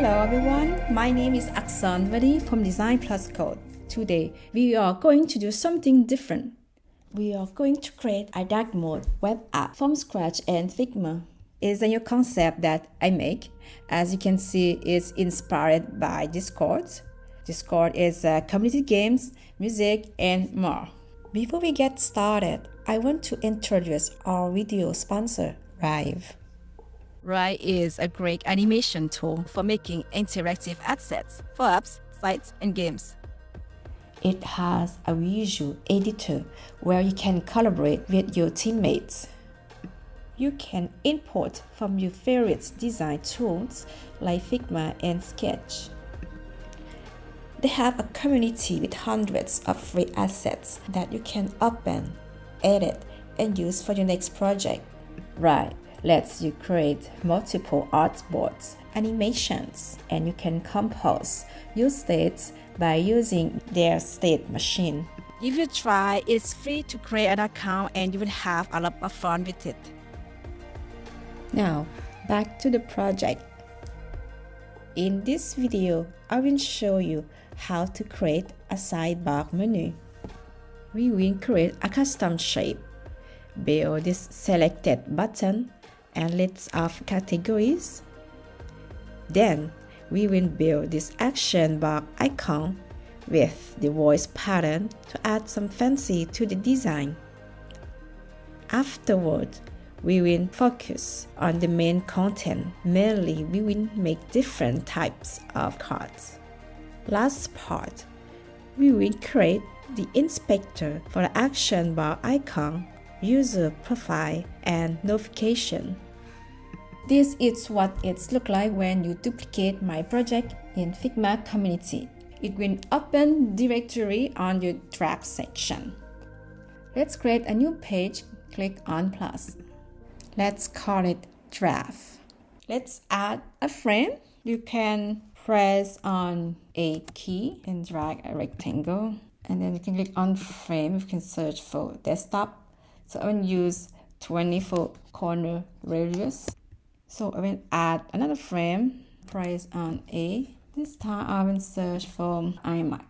Hello everyone, my name is Aksan from Design Plus Code. Today we are going to do something different. We are going to create a dark mode web app from scratch in Figma. It's a new concept that I make. As you can see, it's inspired by Discord. Discord is community games, music, and more. Before we get started, I want to introduce our video sponsor, Rive. Rive is a great animation tool for making interactive assets for apps, sites, and games. It has a visual editor where you can collaborate with your teammates. You can import from your favorite design tools like Figma and Sketch. They have a community with hundreds of free assets that you can open, edit, and use for your next project. Rive lets you create multiple artboards, animations, and you can compose your states by using their state machine. Give it a try. It's free to create an account and you will have a lot of fun with it. Now, back to the project. In this video, I will show you how to create a sidebar menu. We will create a custom shape, build this selected button and list of categories. Then, we will build this action bar icon with the voice pattern to add some fancy to the design. Afterward, we will focus on the main content. Mainly, we will make different types of cards. Last part, we will create the inspector for the action bar icon, user profile, and notification. This is what it looks like when you duplicate my project in Figma community. It will open directory on your track section. Let's create a new page. Click on plus. Let's call it draft. Let's add a frame. You can press on a key and drag a rectangle. And then you can click on frame. You can search for desktop. So I will use 24 corner radius. So I will add another frame. Press on A. This time I will search for iMac.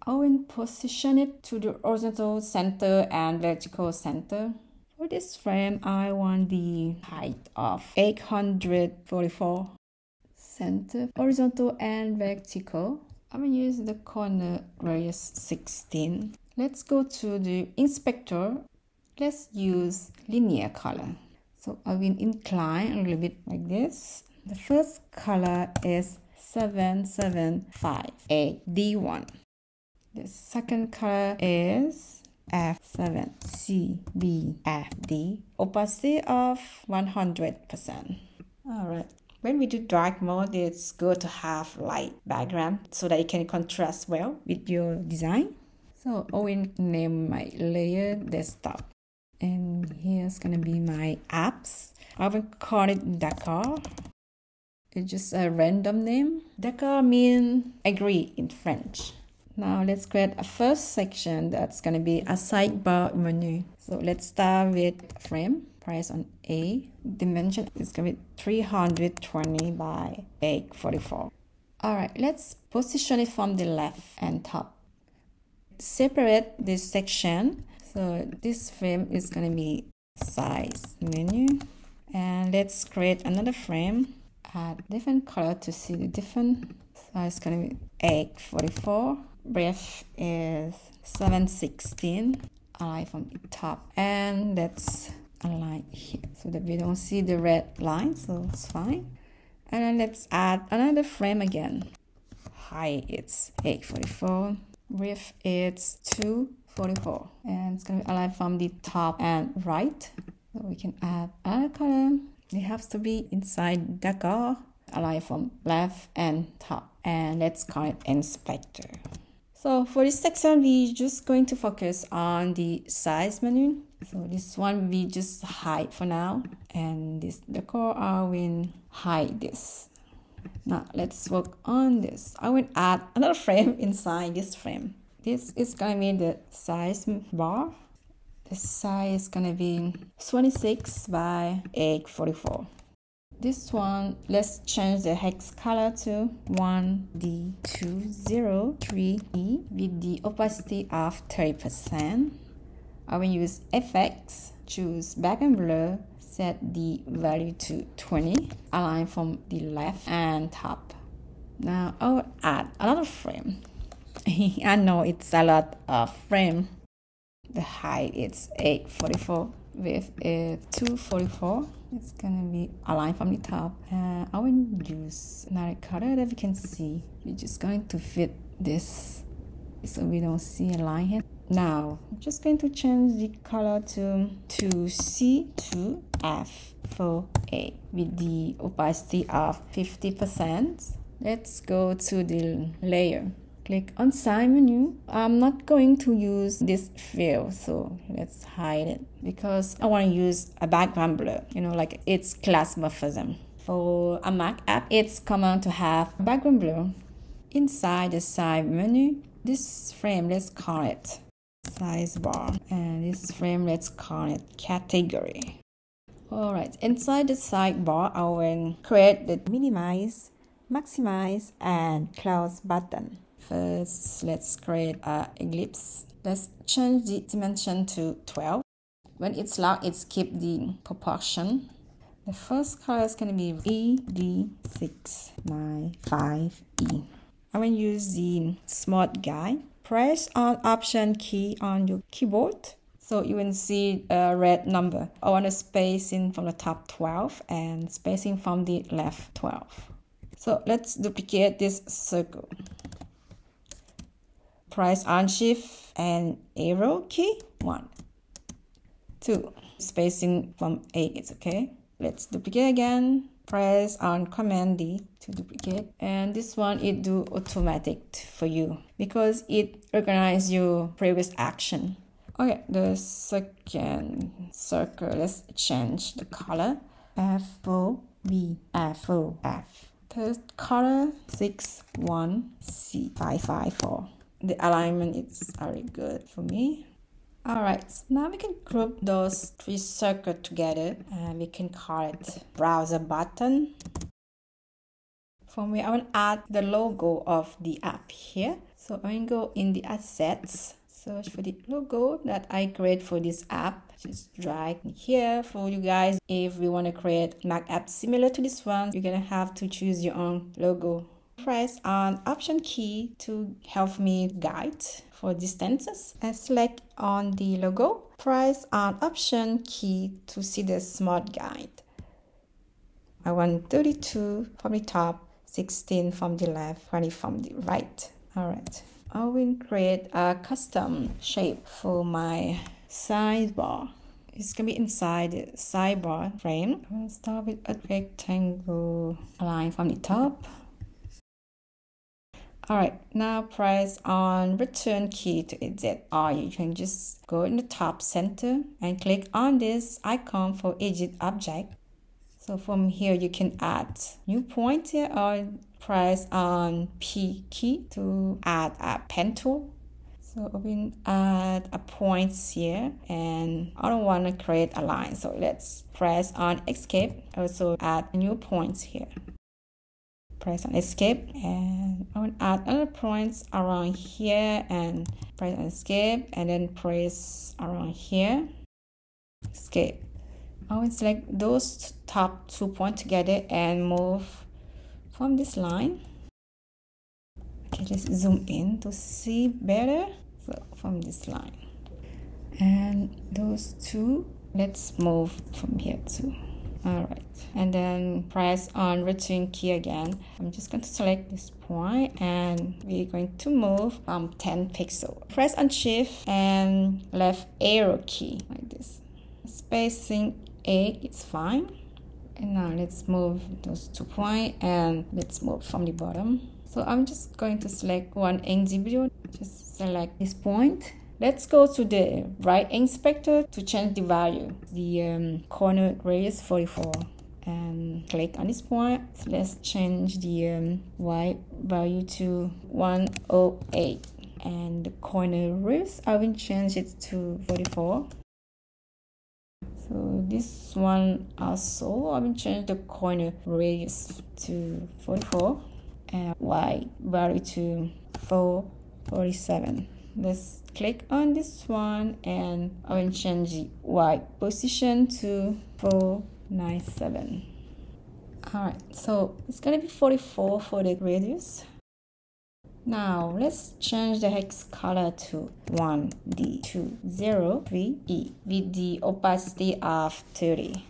I will position it to the horizontal center and vertical center. For this frame, I want the height of 844. Center, horizontal and vertical. I will use the corner radius 16. Let's go to the inspector. Let's use linear color. So I will incline a little bit like this. The first color is 7758D1. The second color is F7CBFD. Opacity of 100%. Alright. When we do dark mode, it's good to have light background so that it can contrast well with your design. So I will name my layer desktop. And here's gonna be my apps. I will call it Dakar. It's just a random name. Dakar means agree in French. Now let's create a first section that's gonna be a sidebar menu. So let's start with frame. Press on A. Dimension is gonna be 320 by 844. Alright, let's position it from the left and top. Separate this section. So this frame is going to be size menu. And let's create another frame. Add different color to see the different size. It's going to be 844. Breadth is 716. Align from the top. And let's align here so that we don't see the red line. So it's fine. And then let's add another frame again. Height it's 844. Width is 244, and it's going to be aligned from the top and right. So we can add another column. It has to be inside Dakar, align from left and top. And let's call it inspector. So for this section, we're just going to focus on the size menu. So this one we just hide for now, and this Dakar I will hide this. Now let's work on this. I will add another frame inside this frame. This is gonna be the size bar. The size is gonna be 26 by 844. This one, let's change the hex color to 1D203E with the opacity of 30%. I will use FX, choose background blur, set the value to 20, align from the left and top. Now I will add another frame. I know it's a lot of frame. The height is 844 with a 244. It's gonna be aligned from the top. I will use another color that we can see. We're just going to fit this so we don't see a line here. Now I'm just going to change the color to 2C2F4A with the opacity of 50%. Let's go to the layer. Click on Side Menu. I'm not going to use this fill, so let's hide it because I want to use a background blur, like it's class morphism. For a Mac app, it's common to have a background blur. Inside the Side Menu, this frame, let's call it Sidebar, and this frame, let's call it Category. Alright, inside the sidebar, I will create the minimize, maximize, and close button. First, let's create an ellipse. Let's change the dimension to 12. When it's locked, it's keep the proportion. The first color is going to be ED695E. I will use the Smart Guide. Press on Option key on your keyboard, so you will see a red number. I want a spacing from the top 12 and spacing from the left 12. So let's duplicate this circle. Press on Shift and arrow key. 1, 2. Spacing from 8 is okay. Let's duplicate again. Press on Command D to duplicate. And this one, it do automatic for you because it organizes your previous action. Okay, the second circle, let's change the color. F4B, F4F. Third color, 61C554. The alignment is very good for me. Alright, now we can group those 3 circles together and we can call it browser button. For me, I will add the logo of the app here. So I will go in the assets, search for the logo that I create for this app. Just drag here for you guys. If we want to create Mac app similar to this one, you're gonna have to choose your own logo. Press on Option key to help me guide for distances and select on the logo. Press on Option key to see the Smart Guide. I want 32 from the top, 16 from the left, 20 from the right. Alright, I will create a custom shape for my sidebar. It's gonna be inside the sidebar frame. I'll start with a rectangle line from the top. Alright, now press on Return key to exit, or you can just go in the top center and click on this icon for Edit Object. So from here you can add new point here or press on P key to add a pen tool. So we will add a point here and I don't want to create a line. So let's press on Escape, also add new points here. Press on Escape and I will add other points around here and press on Escape and then press around here. Escape. I will select those top 2 points together and move from this line. Okay, let's zoom in to see better. So from this line. And those 2, let's move from here too. Alright, and then press on Return key again. I'm just going to select this point and we're going to move 10 pixels. Press on Shift and left arrow key like this. Spacing 8 is fine. And now let's move those 2 points and let's move from the bottom. So I'm just going to select one individual. Just select this point. Let's go to the right inspector to change the value. The corner radius 44 and click on this point. So let's change the Y value to 108 and the corner radius I will change it to 44. So this one also. I will change the corner radius to 44 and Y value to 447. Let's click on this one and I will change the Y position to 497. Alright, so it's gonna be 44 for the radius. Now let's change the hex color to 1D203E with the opacity of 30.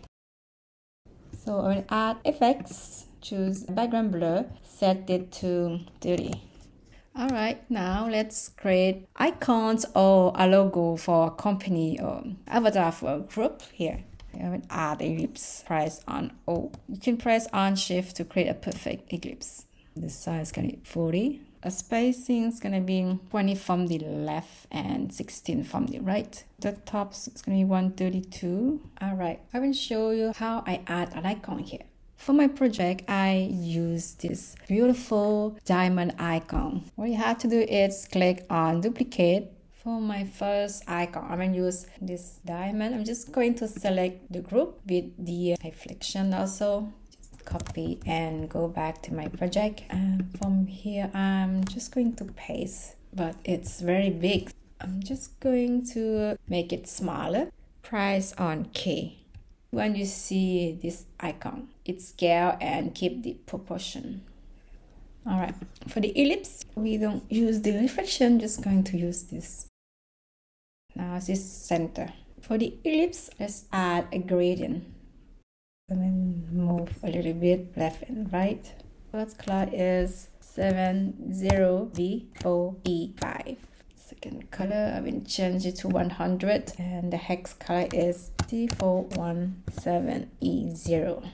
So I will add effects, choose background blur, set it to 30. Alright, now let's create icons or a logo for a company or avatar for a group here. I will add ellipse, press on O. You can press on Shift to create a perfect ellipse. The size is going to be 40. A spacing is going to be 20 from the left and 16 from the right. The top is going to be 132. Alright, I will show you how I add an icon here. For my project, I use this beautiful diamond icon. What you have to do is click on duplicate. For my first icon, I'm going to use this diamond. I'm just going to select the group with the reflection also. Just copy and go back to my project. And from here, I'm just going to paste, but it's very big. I'm just going to make it smaller. Press on K. When you see this icon, it's scale and keep the proportion. Alright, for the ellipse, we don't use the reflection, just going to use this. Now this center. For the ellipse, let's add a gradient. And then move a little bit left and right. First color is 70B4E5. Second color, I will change it to 100. And the hex color is T417E0.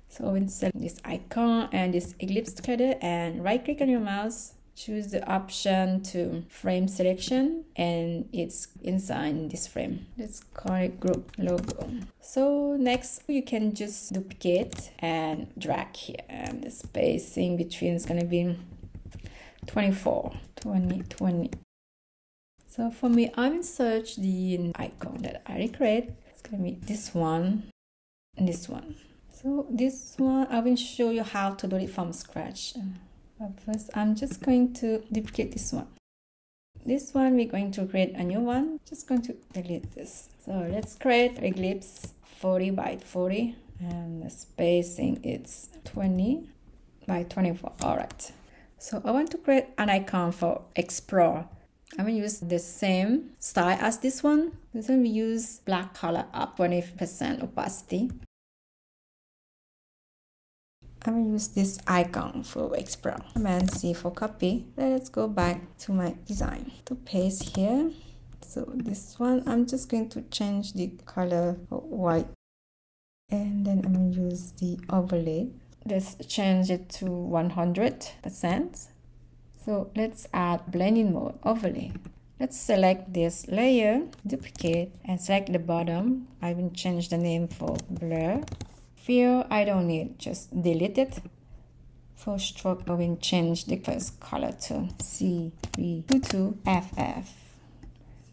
So I will select this icon and this ellipse together and right click on your mouse. Choose the option to frame selection and it's inside this frame. Let's call it group logo. So next you can just duplicate and drag here and the spacing between is going to be 24, 20, 20. So for me, I will search the icon that I recreate. It's going to be this one and this one. So this one, I will show you how to do it from scratch. But first, I'm just going to duplicate this one. This one, we're going to create a new one. Just going to delete this. So let's create a ellipse 40 by 40. And the spacing is 20 by 24. All right. So I want to create an icon for Explore. I'm going to use the same style as this one. This one we use black color up 20% opacity. I'm going to use this icon for Explore. Command C for copy. Let's go back to my design. To paste here. So this one, I'm just going to change the color for white. And then I'm going to use the overlay. Let's change it to 100%. So let's add blending mode overlay. Let's select this layer, duplicate, and select the bottom. I will change the name for blur. Fill, I don't need, just delete it. For stroke, I will change the first color to C322FF.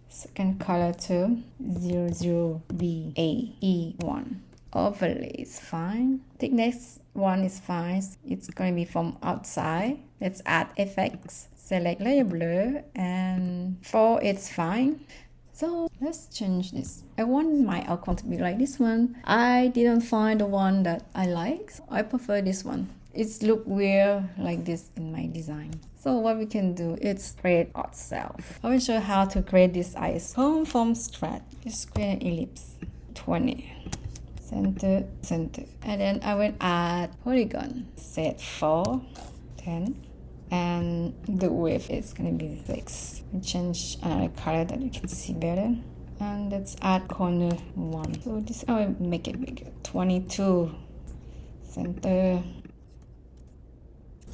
Second color to 00BAE1. Overlay is fine. The next one is fine. It's going to be from outside. Let's add effects. Select layer blur and for it's fine. So let's change this. I want my icon to be like this one. I didn't find the one that I like. So I prefer this one. It's look weird like this in my design. So what we can do is create ourselves. I will show you how to create this icon from scratch. Just create an ellipse. 20. Center, center. And then I will add polygon. Set 4, 10. And the width is going to be 6. We change another color that you can see better. And let's add corner 1. So this, I will make it bigger. 22. Center.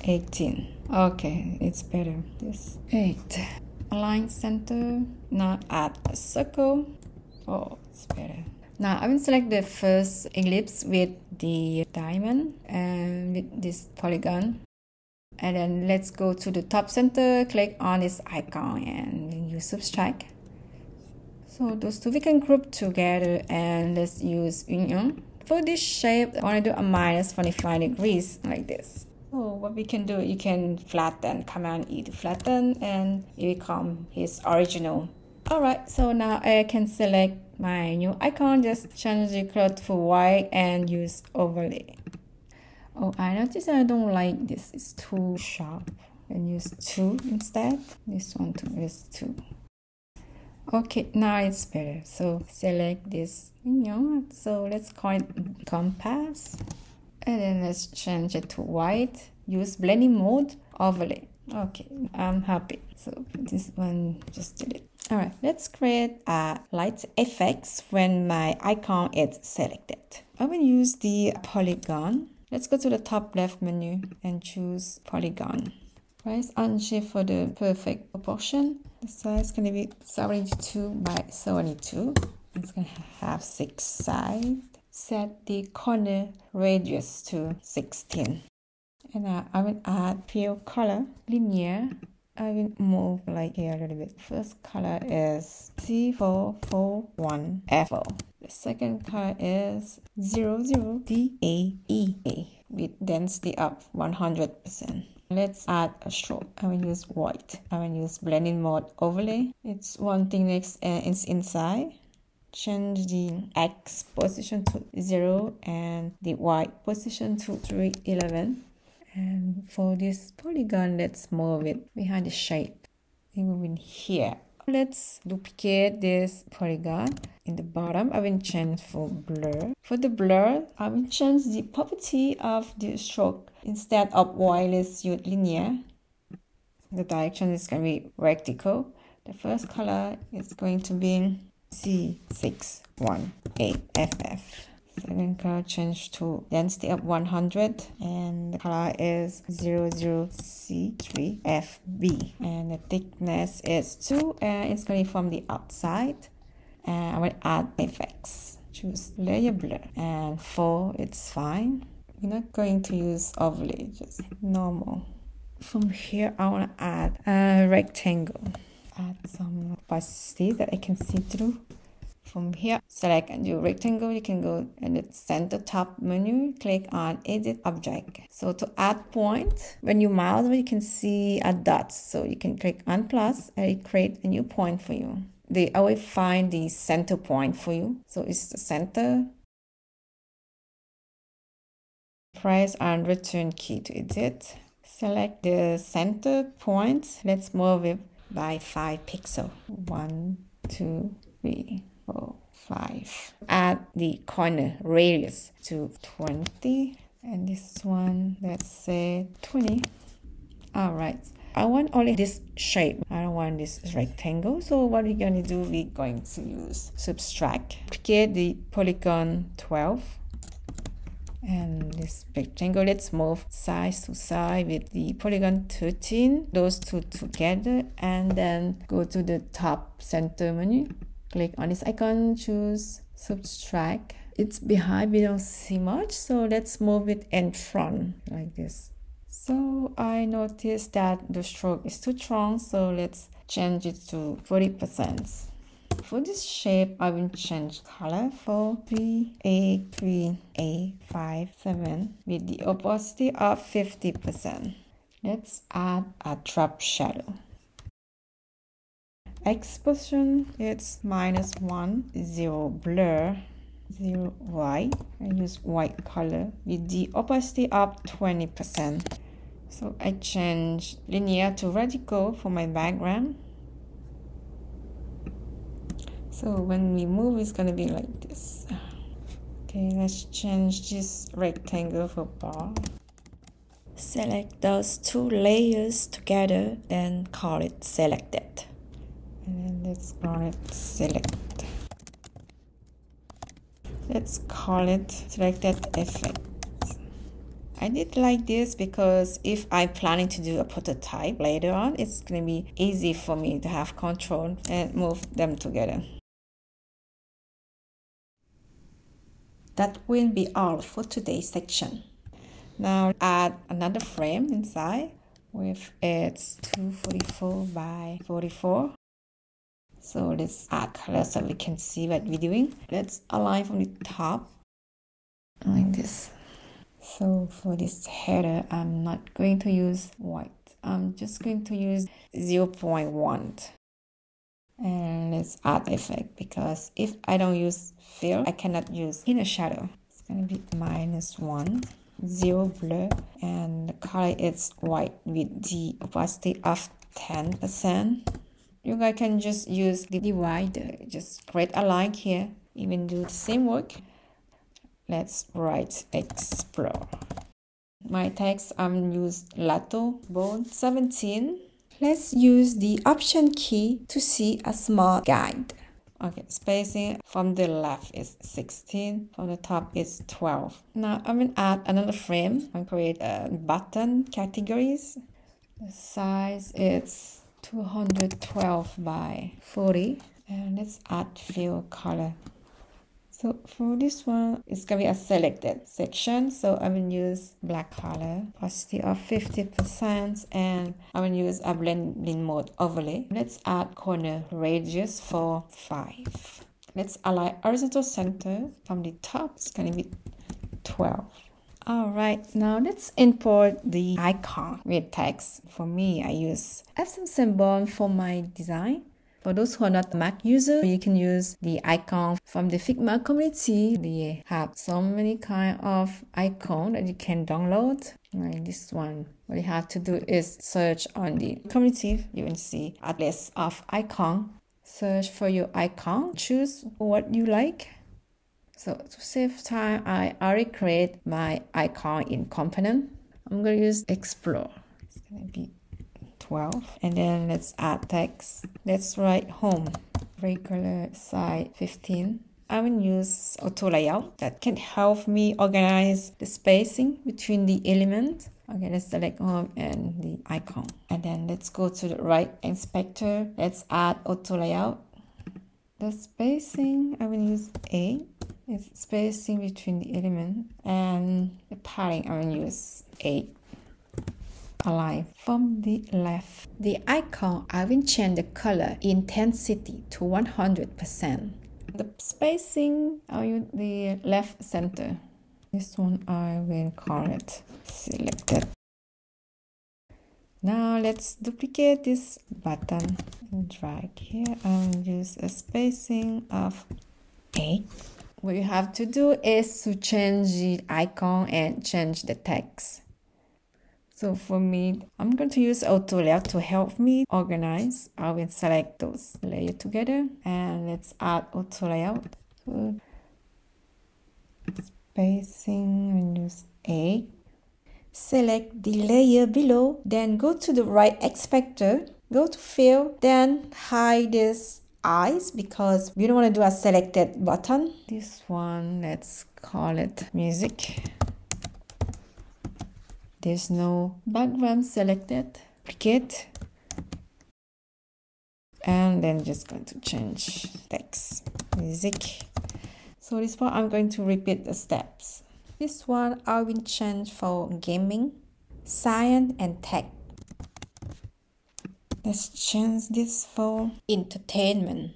18. Okay, it's better. This 8. Align center. Now add a circle. Oh, it's better. Now I will select the first ellipse with the diamond and with this polygon. And then let's go to the top center, click on this icon and use subtract. So those two we can group together, and let's use union. For this shape, I want to do a minus 45 degrees like this. So what we can do, you can flatten, Command E to flatten, and it become his original. Alright, so now I can select my new icon, just change the color to white and use overlay. Oh, I noticed I don't like this, it's too sharp. And use 2 instead. This one too is 2. Okay, now it's better. So select this, so let's call it compass. And then let's change it to white. Use blending mode, overlay. Okay, I'm happy. So this one, just delete. Alright, let's create a light effects when my icon is selected. I will use the polygon. Let's go to the top left menu and choose polygon. Press Shift for the perfect proportion. The size is going to be 72 by 72. It's going to have 6 sides. Set the corner radius to 16. And I will add pure color, linear. I will move like here a little bit. First color is C441FO. The second color is 00DAEA with density of 100%. Let's add a stroke. I will use white. I will use blending mode overlay. It's one thing next, it's inside. Change the X position to 0 and the Y position to 311. And for this polygon, let's move it behind the shape. It will be here. Let's duplicate this polygon. In the bottom, I will change for blur. For the blur, I will change the property of the stroke. Instead of Y, let's use linear. The direction is going to be vertical. The first color is going to be C618FF. Second color change to density of 100, and the color is 00C3FB, and the thickness is 2, and it's going from the outside. And I will add effects. Choose layer blur, and 4 it's fine. We're not going to use overlay, just normal. From here, I want to add a rectangle. Add some opacity that I can see through. From here, select a new rectangle. You can go in the center top menu, click on Edit Object. So to add point, when you mouse, you can see a dot. So you can click on plus and it create a new point for you. They always find the center point for you. So it's the center. Press on Return key to edit. Select the center point. Let's move it by 5 pixels. 1, 2, 3, 4, 5. Add the corner radius to 20, and this one, let's say 20. All right, I want only this shape. I don't want this rectangle. So what we're going to do, we're going to use subtract. Create the polygon 12. And this rectangle, let's move side to side with the polygon 13. Those two together, and then go to the top center menu. Click on this icon, choose subtract. It's behind, we don't see much, so let's move it in front like this. So I noticed that the stroke is too strong, so let's change it to 40%. For this shape, I will change color for 3A3A57 with the opacity of 50%. Let's add a drop shadow. Exposure, it's -1, 0 blur, 0 white. I use white color with the opacity of 20%. So I change linear to vertical for my background. So when we move, it's gonna be like this. Okay, let's change this rectangle for bar. Select those two layers together, then call it selected. And then let's call it select. Let's call it selected effect. I did like this because if I'm planning to do a prototype later on, it's gonna be easy for me to have control and move them together. That will be all for today's section. Now add another frame inside with its 244 by 44. So let's add color so we can see what we're doing. Let's align from the top like this. So for this header, I'm not going to use white. I'm just going to use 0.1. And let's add effect, because if I don't use fill, I cannot use inner shadow. It's going to be -1, 0 blur, and the color is white with the opacity of 10%. You guys can just use the divider, just create a line here, even do the same work. Let's write explore. My text, I'm use Lato Bone 17. Let's use the option key to see a small guide. Okay, spacing from the left is 16, from the top is 12. Now I'm going to add another frame and create a button categories. The size is 212 by 40, and let's add fill color. So for this one, it's going to be a selected section. So I will use black color, opacity of 50%, and I will use a blending mode overlay. Let's add corner radius for 5. Let's align horizontal center from the top. It's going to be 12. Alright, now let's import the icon with text. For me, I use some symbol for my design. For those who are not Mac user, you can use the icon from the Figma community. They have so many kind of icon that you can download. Like this one. What you have to do is search on the community. You will see a list of icon. Search for your icon. Choose what you like. So to save time, I already create my icon in component. I'm going to use explore. It's going to be 12, and then let's add text. Let's write home, regular size 15. I will use auto layout that can help me organize the spacing between the elements. Okay, let's select home and the icon, and then let's go to the right inspector. Let's add auto layout. The spacing, I will use 8. It's spacing between the element, and the padding I will use 8. Align from the left. The icon, I will change the color intensity to 100%. The spacing, I use the left center. This one I will call it selected. Now let's duplicate this button and drag here and use a spacing of 8. What you have to do is to change the icon and change the text. So for me, I'm going to use auto layout to help me organize. I will select those layers together, and let's add auto layout. So spacing, and use 8. Select the layer below, then go to the right inspector, go to fill, then hide this eyes because we don't want to do a selected button. This one, let's call it music. There's no background selected. Duplicate. And then just going to change text. Music. So this part I'm going to repeat the steps. This one I will change for gaming, science and tech. Let's change this for entertainment.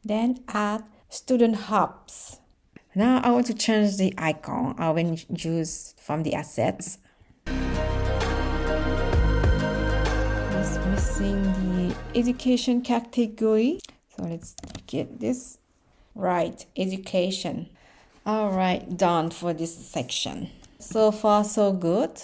Then add student hubs. Now I want to change the icon. I will use from the assets. It's missing the education category. So let's get this right. Education. All right, done for this section. So far, so good.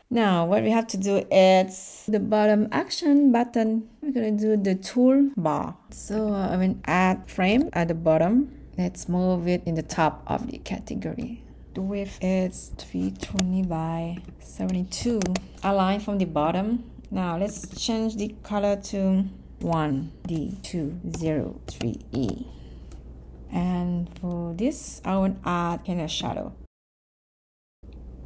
Now what we have to do is the bottom action button. We're gonna do the toolbar. So I will add frame at the bottom. Let's move it in the top of the category. The width is 320 by 72. Align from the bottom. Now let's change the color to 1D203E. And for this, I will add inner shadow.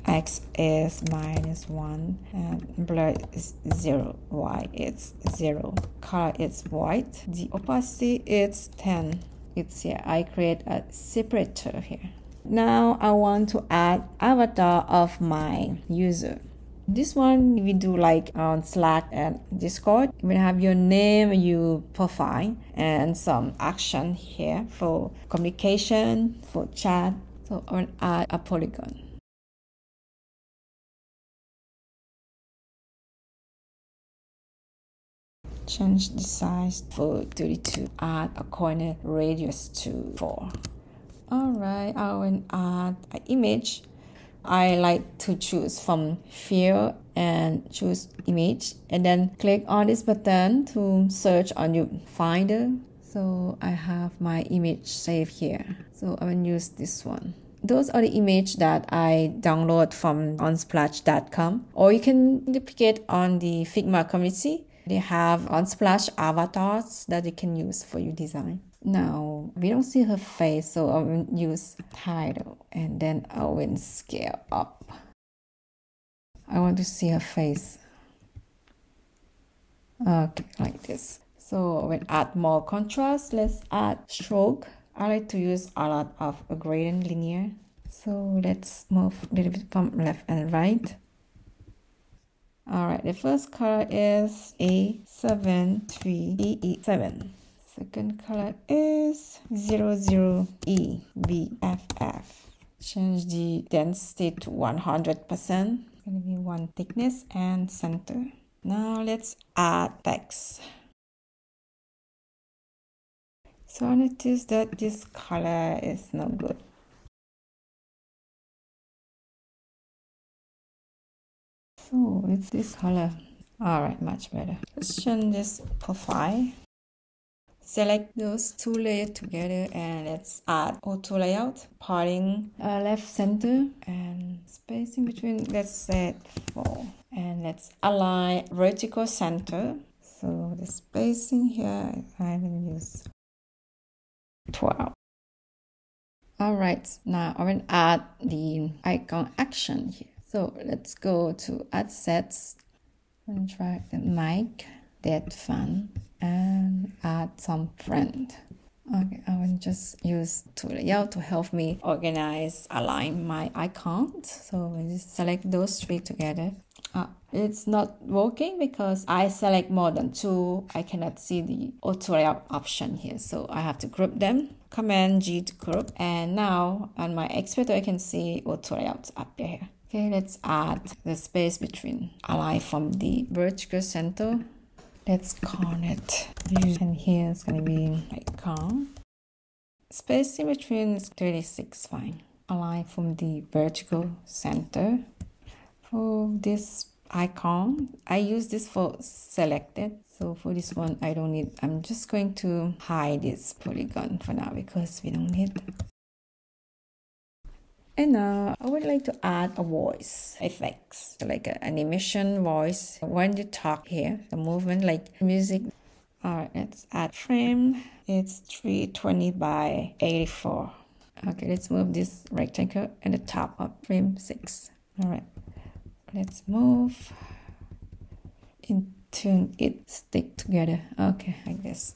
X is -1 and blur is 0. Y is 0. Color is white. The opacity is 10. It's here. I create a separator here. Now I want to add avatar of my user. This one we do like on Slack and Discord. We have your name, your profile, and some action here for communication, for chat. So I will add a polygon. Change the size for 32. Add a corner radius to 4. Alright, I will add an image. I like to choose from field and choose image, and then click on this button to search on your Finder. So I have my image saved here. So I will use this one. Those are the images that I download from unsplash.com, or you can duplicate on the Figma community. They have Unsplash avatars that you can use for your design. Now, we don't see her face, so I will use title, and then I will scale up. I want to see her face. Okay, like this. So I will add more contrast. Let's add stroke. I like to use a lot of a gradient linear. So let's move a little bit from left and right. Alright, the first color is A73EE7. Second color is 00EBFF. Change the density to 100%. It's going to be one thickness and center. Now let's add text. So I noticed that this color is not good. So it's this color. Alright, much better. Let's change this profile. Select those two layers together and let's add auto layout, parting left center and spacing between, let's set 4. And let's align vertical center. So the spacing here, I will use 12. Alright, now I will add the icon action here. So let's go to add sets and drag the mic, that fun, and add some friend. Okay, I will just use tool layout to help me organize, align my icons. So I just select those three together. It's not working because I select more than 2. I cannot see the auto layout option here, so I have to group them. Command G to group, and now on my Explorer I can see auto layout up here. Okay, let's add the space between, align from the vertical center. Let's connect, and here it's going to be icon. Space in between is 36, fine. Align from the vertical center. For this icon, I use this for selected. So for this one, I don't need, I'm just going to hide this polygon for now because we don't need. And now I would like to add a voice effects, like an animation voice. When you talk here, the movement like music. Alright, let's add frame. It's 320 by 84. Okay, let's move this rectangle at the top of frame 6. Alright, let's move until it stick together. Okay, like this.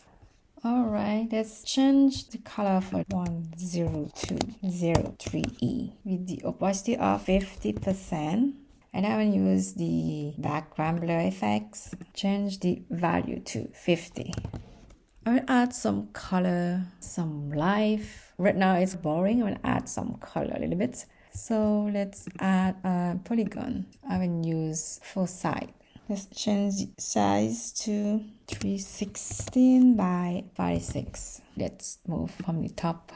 Alright, let's change the color for 10203E with the opacity of 50%. And I will use the background blur effects. Change the value to 50. I will add some color, some life. Right now it's boring. I will add some color a little bit. So let's add a polygon. I will use full side. Let's change the size to 316 by 46. Let's move from the top.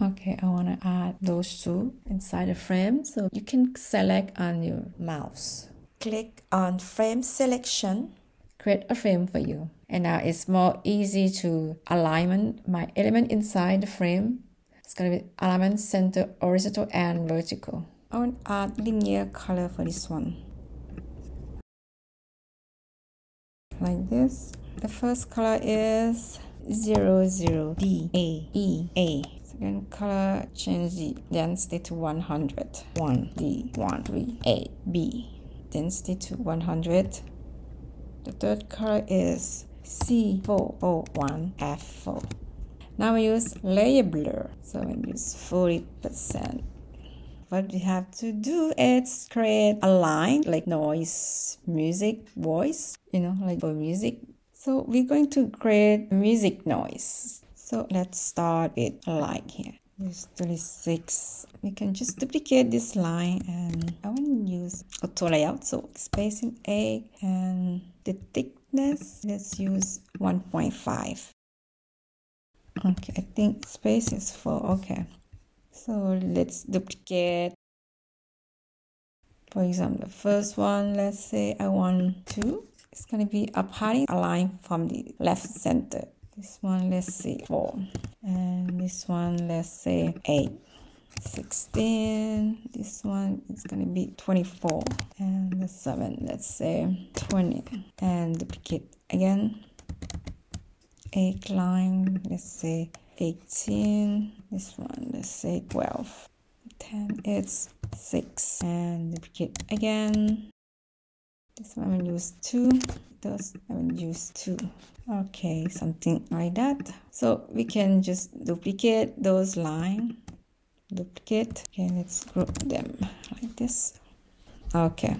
Okay, I want to add those two inside the frame. So you can select on your mouse. Click on frame selection. Create a frame for you. And now it's more easy to alignment my element inside the frame. It's going to be alignment center, horizontal and vertical. I want to add linear color for this one. Like this. The first color is 00DAEA. Second color, change the density to 100. 1D13AB. Density to 100. The third color is C401F4. Now we use layer blur. So we use 40%. what we have to do is create a line like noise, music, voice, like for music. So we're going to create music noise. So let's start with a line here. Use 36. We can just duplicate this line, and I want to use auto layout. So spacing 8 and the thickness, let's use 1.5. Okay, I think space is 4. Okay. So let's duplicate. For example, the first one, let's say I want 2. It's going to be a parting a line from the left center. This one, let's say 4. And this one, let's say 8. 16. This one is going to be 24. And the 7, let's say 20. And duplicate again. 8 line, let's say 18. This one, let's say 12. 10, it's 6. And duplicate again. This one I will use 2. Those I will use 2. Okay, something like that. So we can just duplicate those lines. Duplicate. Okay, let's group them like this. Okay.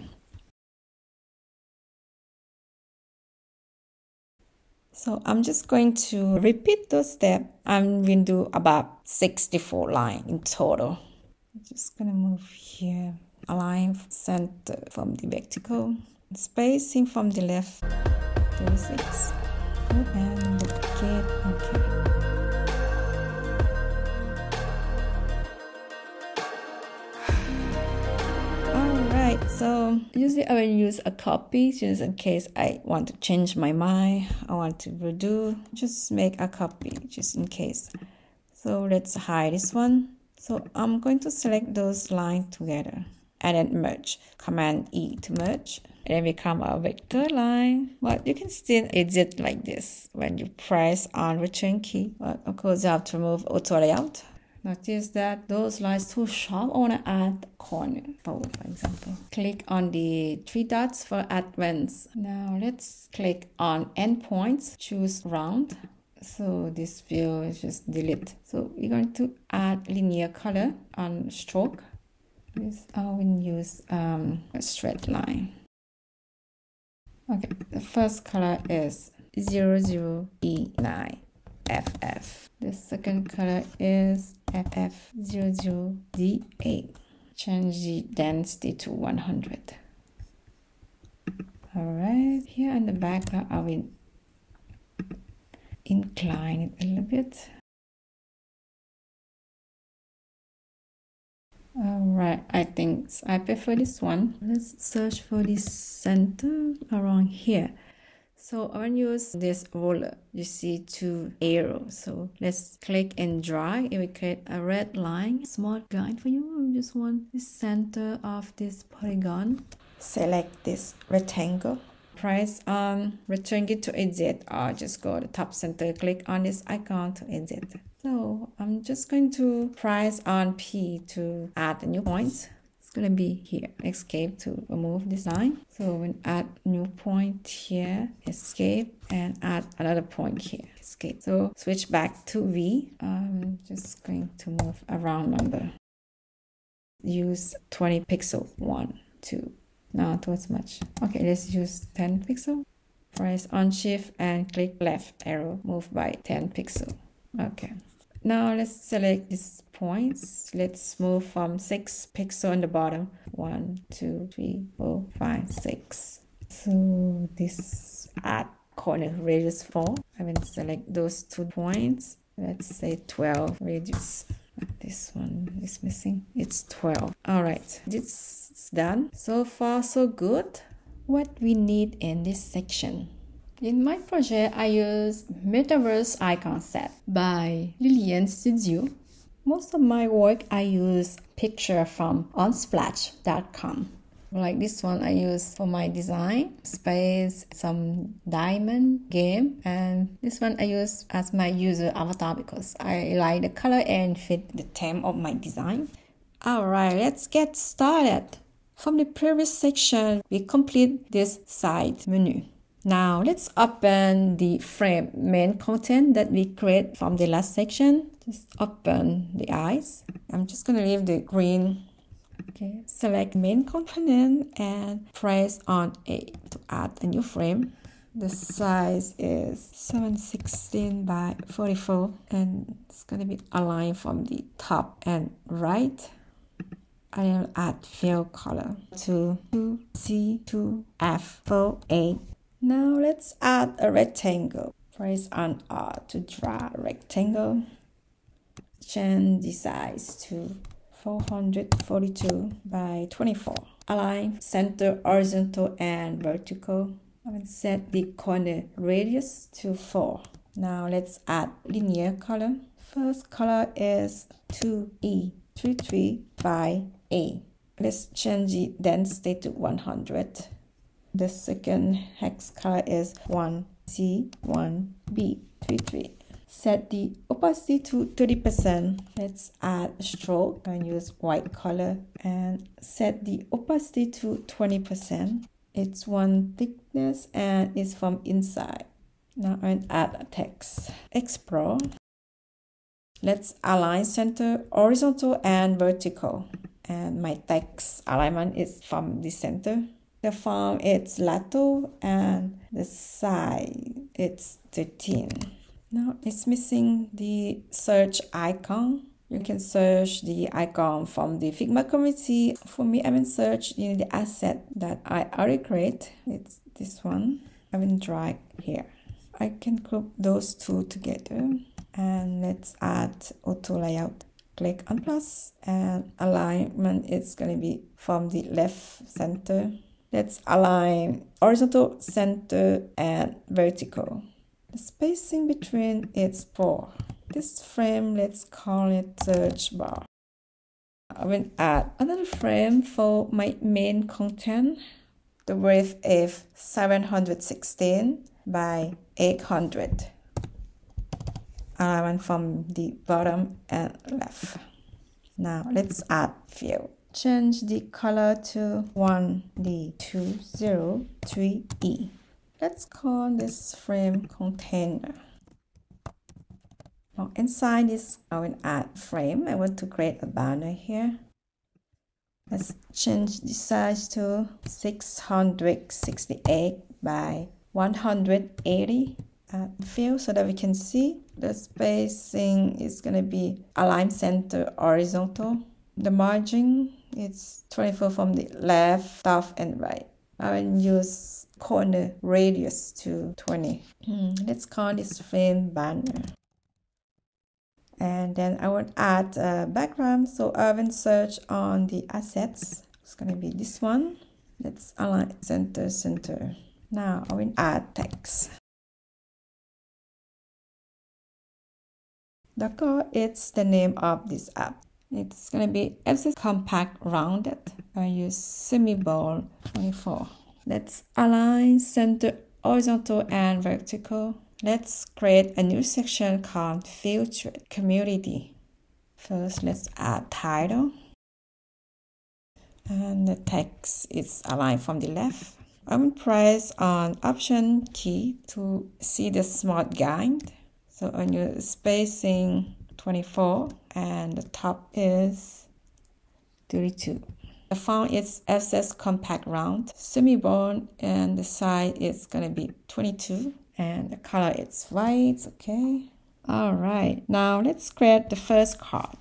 So I'm just going to repeat those steps. I'm going to do about 64 lines in total. I'm just going to move here. Align center from the vertical. Spacing from the left. 36. Good. And duplicate. Okay. So usually I will use a copy just in case I want to change my mind. I want to redo. Just make a copy just in case. So let's hide this one. So I'm going to select those lines together and then merge. Command E to merge. And then become a vector line. But you can still edit like this when you press on return key. But of course you have to remove auto layout. Notice that those lines too sharp. I want to add a corner, for example. Click on the 3 dots for advanced. Now let's click on endpoints. Choose round. So this view is just delete. So we're going to add linear color on stroke. This I will use a straight line. Okay, the first color is 00E9 FF. The second color is FF00D8. Change the density to 100. Alright, here in the background I will incline it a little bit. Alright, I think I prefer this one. Let's search for the center around here. So I want to use this ruler. You see 2 arrows. So let's click and drag. It will create a red line. Small guide for you. I just want the center of this polygon. Select this rectangle. Press on rectangle to exit, or just go to top center. Click on this icon to exit. So I'm just going to press on P to add a new point. Going to be here. Escape to remove this line. So we'll add new point here. Escape and add another point here. Escape. So switch back to V. I'm just going to move a round number. Use 20 pixel. 1, 2. No, too much. Okay, let's use 10 pixel. Press on shift and click left arrow. Move by 10 pixel. Okay. Now let's select these points. Let's move from 6 pixels on the bottom. 1, 2, 3, 4, 5, 6. So this add corner radius 4. I will select those 2 points. Let's say 12 radius. This one is missing. It's 12. Alright, this is done. So far so good. What we need in this section. In my project, I use Metaverse Icon Set by Lillian Studio. Most of my work, I use picture from unsplash.com. Like this one, I use for my design, space, some diamond game. And this one I use as my user avatar because I like the color and fit the theme of my design. Alright, let's get started. From the previous section, we complete this side menu. Now let's open the frame main content that we create from the last section. Just open the eyes. I'm just going to leave the green Okay, select main component and press on A to add a new frame. The size is 716 by 44 and it's going to be aligned from the top and right. I'll add fill color to 2C2F48. Now let's add a rectangle. Press on R to draw a rectangle. Change the size to 442 by 24. Align center horizontal and vertical. I will set the corner radius to 4. Now let's add linear color. First color is 2E33 by A. Let's change the density to 100. The second hex color is 1C1B33. Set the opacity to 30%. Let's add a stroke and use white color and set the opacity to 20%. It's one thickness and it's from inside. Now I'll add a text. Explore. Let's align center horizontal and vertical. And my text alignment is from the center. The font is Lato and the size it's 13. Now it's missing the search icon. You can search the icon from the Figma community. For me, I will search in the asset that I already create. It's this one. I will drag here. I can group those two together. And let's add auto layout. Click on plus and alignment is going to be from the left center. Let's align horizontal, center, and vertical. The spacing between is 4. This frame, let's call it search bar. I will add another frame for my main content. The width is 716 by 800. Alignment from the bottom and left. Now let's add fill. Change the color to 1D203E. Let's call this frame container. Now inside this, I will add frame. I want to create a banner here. Let's change the size to 668 by 180. Fill so that we can see the spacing is going to be align center horizontal. The margin is 24 from the left, top, and right. I will use corner radius to 20. Let's call this frame banner. And then I will add a background. So I will search on the assets. It's going to be this one. Let's align center, center. Now I will add text. Decor, it's the name of this app. It's going to be FC Compact Rounded. I use semi-bold 24. Let's align center horizontal and vertical. Let's create a new section called Featured Community. First, let's add title. And the text is aligned from the left. I will press on Option key to see the smart guide. So on your spacing 24 and the top is 32. The font is SS Compact Round, semi-bold, and the size is going to be 22. And the color is white, okay. All right, now let's create the first card.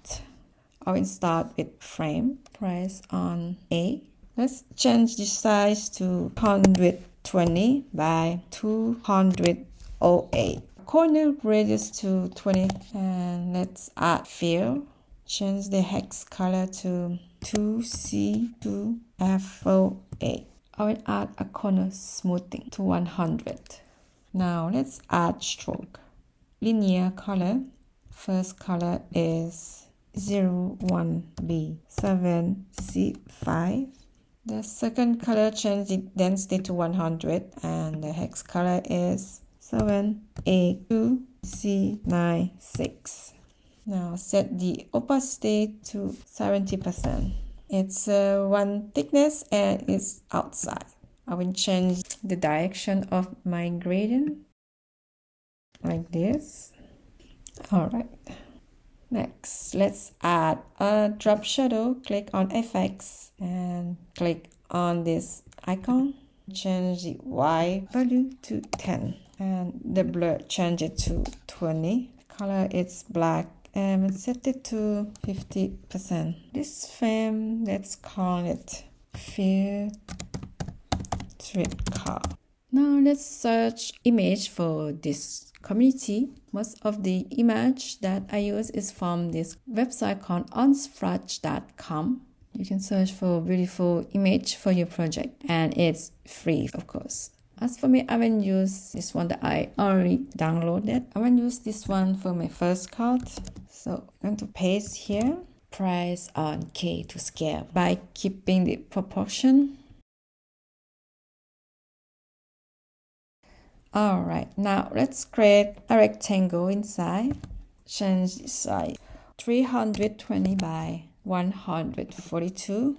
I will start with frame, press on A. Let's change the size to 120 by 208. Corner radius to 20, and let's add fill. Change the hex color to 2C2F48. I will add a corner smoothing to 100. Now let's add stroke. Linear color. First color is 01B7C5. The second color, change the density to 100, and the hex color is 7A2C96. Now set the opacity to 70%. It's one thickness and it's outside. I will change the direction of my gradient like this. All right. Next, let's add a drop shadow. Click on Effects and click on this icon. Change the Y value to 10 and the blur change it to 20. Color it's black and set it to 50%. This frame, let's call it Field Streetcar. Now let's search image for this community. Most of the image that I use is from this website called unsfratch.com. You can search for beautiful image for your project and it's free, of course. As for me, I will use this one that I already downloaded. I will use this one for my first card. So I'm going to paste here. Press on K to scale by keeping the proportion. Alright, now let's create a rectangle inside. Change the size 320 by 142.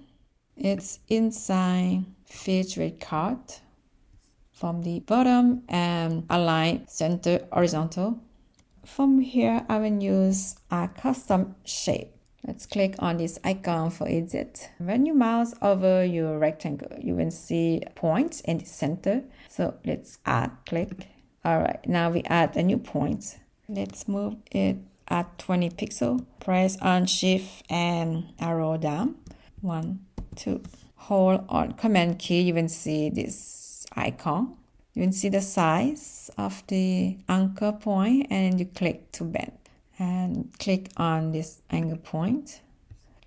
It's inside featured card. From the bottom and align center horizontal. From here, I will use a custom shape. Let's click on this icon for edit. When you mouse over your rectangle, you will see points in the center. So let's add, click. Alright, now we add a new point. Let's move it at 20 pixels. Press on Shift and arrow down. 1, 2. Hold on Command key, you will see this icon. You can see the size of the anchor point and you click to bend and click on this anchor point.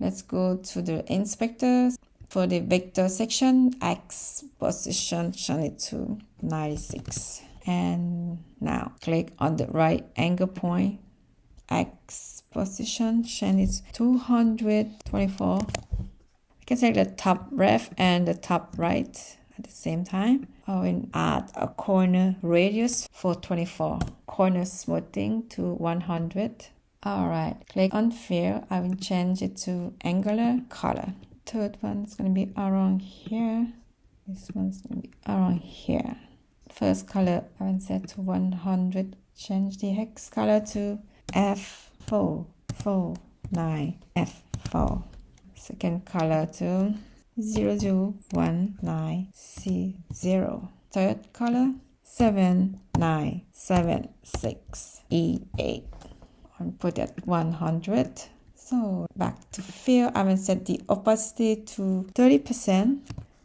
Let's go to the inspector. For the vector section, X position, change it to 96. And now click on the right anchor point, X position, change it to 224. You can select the top left and the top right at the same time. I will add a corner radius for 24. Corner smoothing to 100. Alright, click on fill. I will change it to angular color. Third one is going to be around here. This one's going to be around here. First color, I will set to 100. Change the hex color to F449 F4. Second color to 0019C0. Third color 7976E8. And put at 100. So back to fill, I will set the opacity to 30%.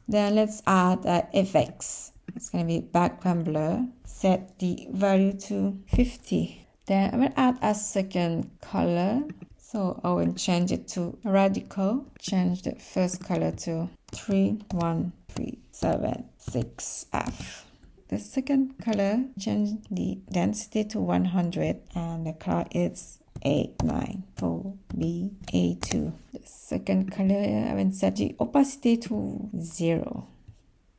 Then let's add effects. It's going to be background blur. Set the value to 50. Then I will add a second color. So I will change it to radical. Change the first color to 31376F. The second color, change the density to 100 and the color is 894BA2. The second color, I will set the opacity to 0.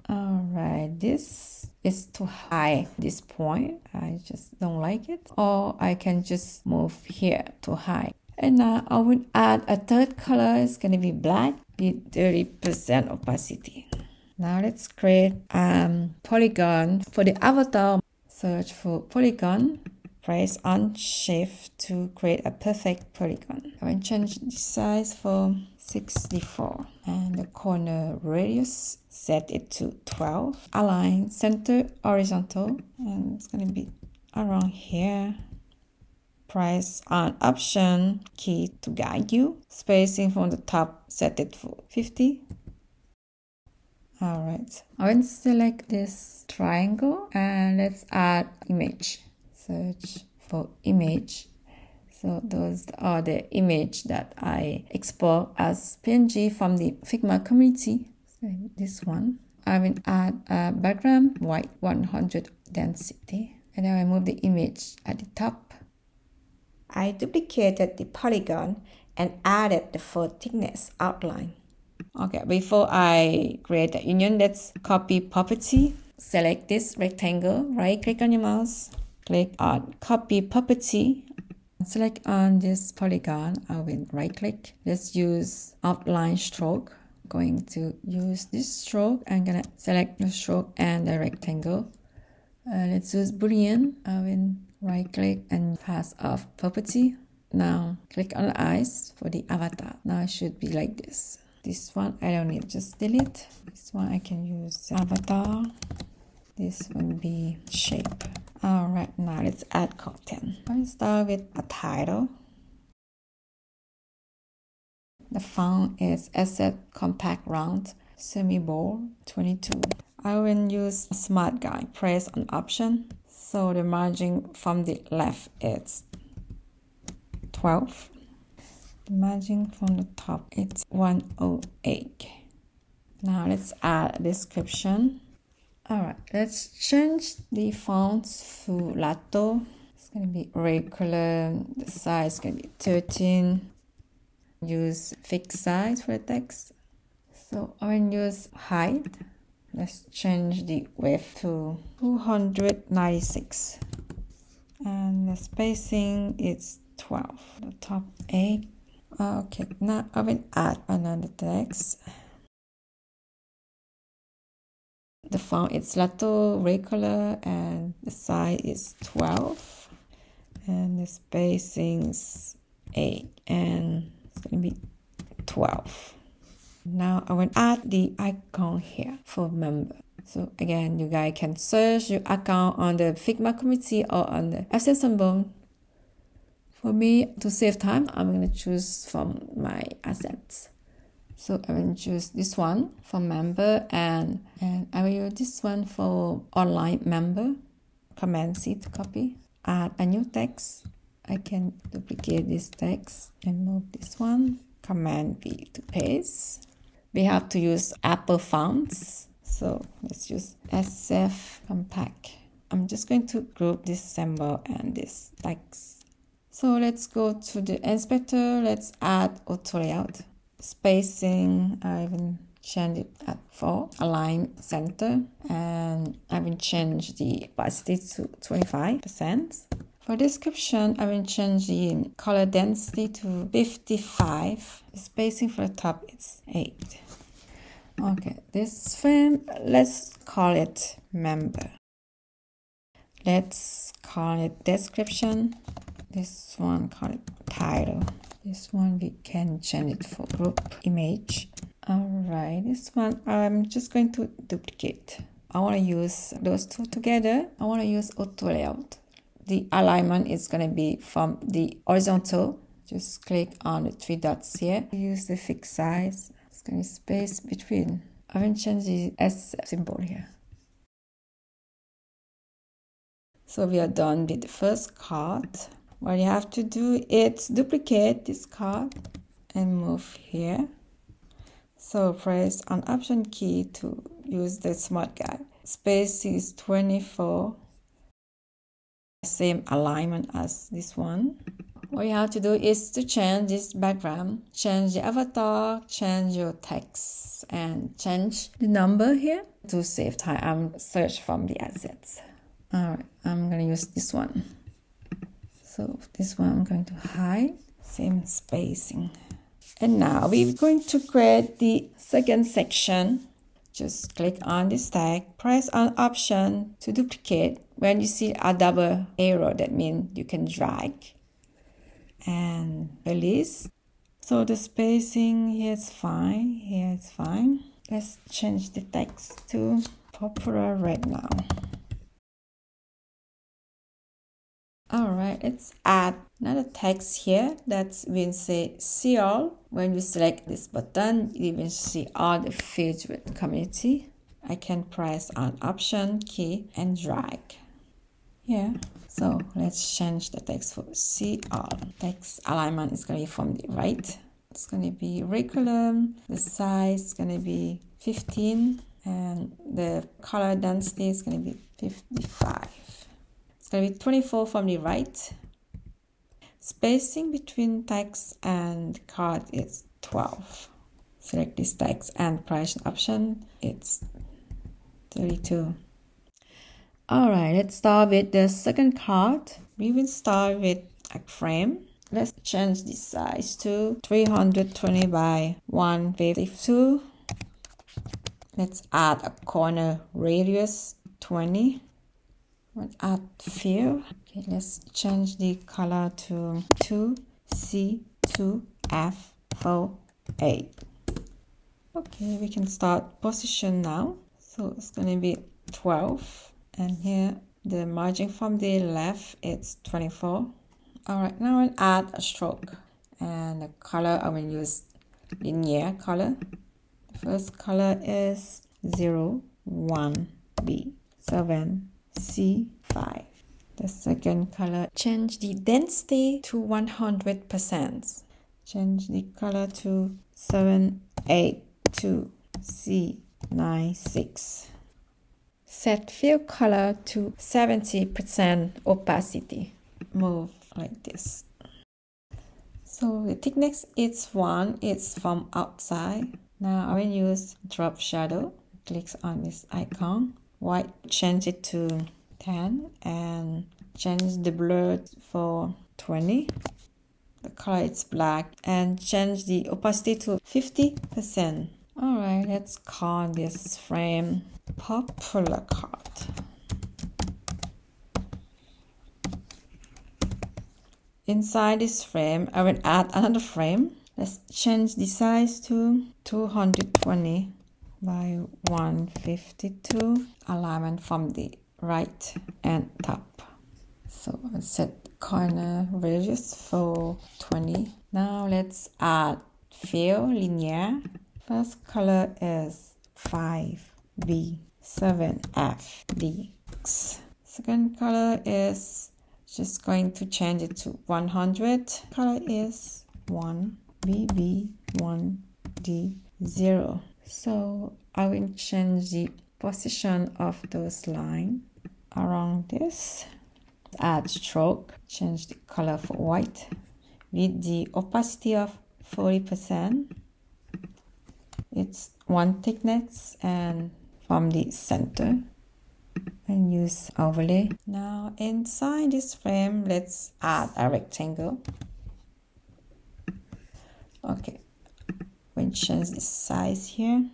Alright, this is too high, this point. I just don't like it. Or I can just move here to high. And now I will add a third color. It's going to be black with 30% opacity. Now let's create polygon. For the avatar, search for polygon. Press on Shift to create a perfect polygon. I will change the size for 64. And the corner radius, set it to 12. Align center horizontal. And it's going to be around here. Press on Option key to guide you. Spacing from the top, set it for 50. Alright, I will select this triangle and let's add image. Search for image. So those are the image that I export as PNG from the Figma community. So this one. I will add a background, white 100 density. And then I move the image at the top. I duplicated the polygon and added the full thickness outline. Okay, before I create the union, let's copy property. Select this rectangle, right click on your mouse, click on copy property. Select on this polygon, I will right click. Let's use outline stroke. Going to use this stroke. I'm gonna select the stroke and the rectangle. Let's use Boolean. I will right click and pass off property. Now click on the eyes for the avatar. Now it should be like this. This one I don't need, just delete. This one I can use avatar. This will be shape. Alright, now let's add content. I'll start with a title. The font is Asset Compact Round Semi-Bold 22. I will use Smart Guide. Press on Option. So the margin from the left is 12. The margin from the top it's 108. Now let's add a description. Alright, let's change the fonts to Lato. It's going to be regular. The size is going to be 13. Use fixed size for the text. So I will use height. Let's change the width to 296. And the spacing is 12. The top 8. Okay, now I will add another text. The font is Lato regular and the size is 12. And the spacing is 8. And it's going to be 12. Now I will add the icon here for member. So again, you guys can search your account on the Figma community or on the asset symbol. For me, to save time, I'm going to choose from my assets. So I will choose this one for member and I will use this one for online member. Command C to copy. Add a new text. I can duplicate this text and move this one. Command V to paste. We have to use Apple fonts. So let's use SF Compact. I'm just going to group this symbol and this text. So let's go to the inspector. Let's add auto layout. Spacing, I will change it at 4. Align center. And I will change the opacity to 25%. For description, I will change the color density to 55. The spacing for the top is 8. Okay, this frame, let's call it member. Let's call it description. This one, call it title. This one, we can change it for group image. Alright, this one, I'm just going to duplicate. I want to use those two together. I want to use auto layout. The alignment is going to be from the horizontal. Just click on the 3 dots here. Use the fixed size. It's going to be space between. I will change the S symbol here. So we are done with the first card. What you have to do is duplicate this card and move here. So press on Option key to use the Smart Guide. Space is 24. Same alignment as this one. What you have to do is to change this background, change the avatar, change your text, and change the number here. To save time, I'm search from the assets. Alright, I'm gonna use this one. So this one I'm going to hide, same spacing. And now we're going to create the second section. Just click on this tag, press on Option to duplicate. When you see a double arrow, that means you can drag and release. So the spacing here is fine, here is fine. Let's change the text to popular right now. Alright, let's add another text here that will say see all. When you select this button, you will see all the fields with community. I can press on Option key and drag. Yeah, so let's change the text for see all. Text alignment is going to be from the right. It's going to be regular. The size is going to be 15 and the color density is going to be 55. It's going to be 24 from the right. Spacing between text and card is 12. Select this text and press Option. It's 32. Alright, let's start with the second card. We will start with a frame. Let's change the size to 320 by 152. Let's add a corner radius 20. Let's add fill. Okay, let's change the color to 2. C2F48. Okay, we can start position now. So it's going to be 12, and here the margin from the left it's 24. All right, now I'll add a stroke, and the color I will use linear color. The first color is 0, 1, B, 7, C5. The second color, change the density to 100%. Change the color to 782, C96. Set fill color to 70% opacity. Move like this. So the thickness is 1, it's from outside. Now I will use drop shadow. Click on this icon. White, change it to 10 and change the blur for 20. The color is black and change the opacity to 50%. Alright, let's call this frame popular card. Inside this frame, I will add another frame. Let's change the size to 220 by 152. Alignment from the right and top. So I'll set corner radius for 20. Now let's add fill linear. First color is 5B, 7FD. Second color is just going to change it to 100. Color is 1BB, 1D0. So I will change the position of those lines around this. Add stroke, change the color for white with the opacity of 40%. It's one thickness and from the center, and use overlay. Now inside this frame, let's add a rectangle. Okay, when change the size here,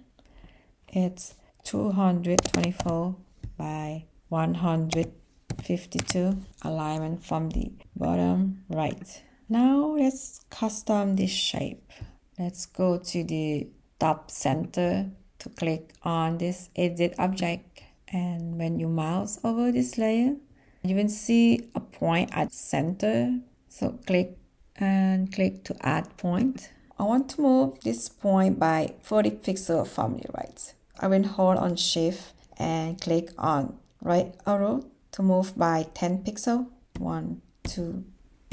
it's 224 by 152. Alignment from the bottom right. Now let's custom this shape. Let's go to the top center to click on this edit object, and when you mouse over this layer, you will see a point at center. So click to add point. I want to move this point by 40 pixels from the right. I will hold on shift and click on right arrow to move by 10 pixels. 1, 2,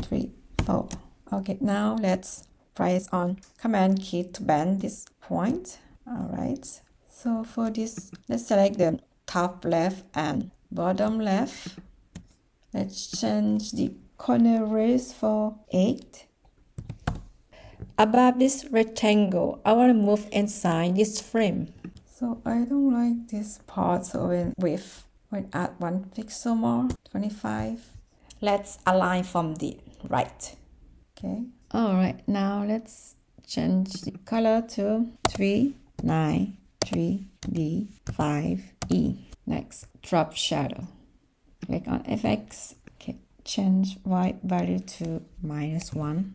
3, 4. Okay, now let's press on command key to bend this point. Alright, so for this, let's select the top left and bottom left. Let's change the corner radius for 8. Above this rectangle, I want to move inside this frame. So I don't like this part, so we'll add 1 pixel more, 25. Let's align from the right. Okay. Alright, now let's change the color to 393D5E. Next, drop shadow. Click on FX. Okay, change white value to -1.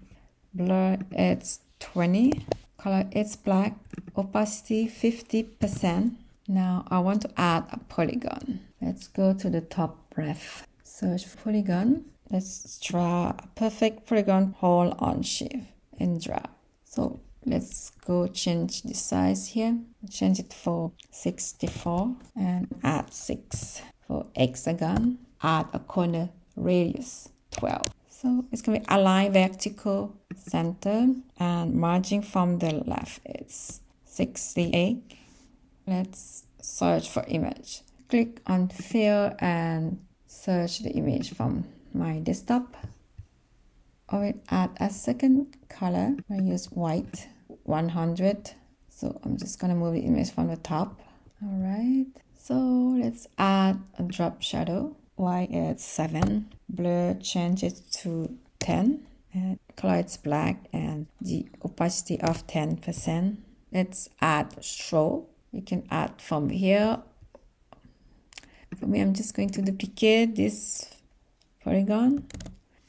Blur it's 20. Color it's black. Opacity 50%. Now I want to add a polygon. Let's go to the top left. Search for polygon. Let's draw a perfect polygon. Hold on shift and draw. So let's go change the size here. Change it for 64 and add 6. For hexagon, add a corner radius 12. So it's going to be align vertical center and margin from the left. It's 68. Let's search for image. Click on fill and search the image from my desktop. I will add a second color. I use white 100. So I'm just going to move the image from the top. All right. So let's add a drop shadow. White is 7. Blur, change it to 10. And color is black and the opacity of 10%. Let's add stroke. You can add from here. For me, I'm just going to duplicate this polygon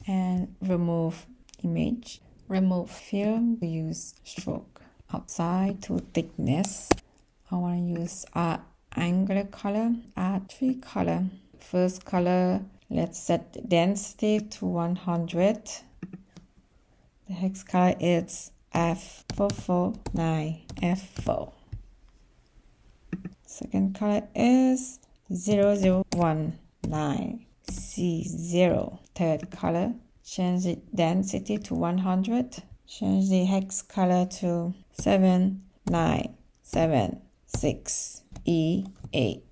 and remove image. remove fill to use stroke. Outside to thickness, I want to use angular color, add 3 color. First color, let's set the density to 100. The hex color is F449, F4. Second color is 0019, C0. Third color, change the density to 100. Change the hex color to 7976, E8.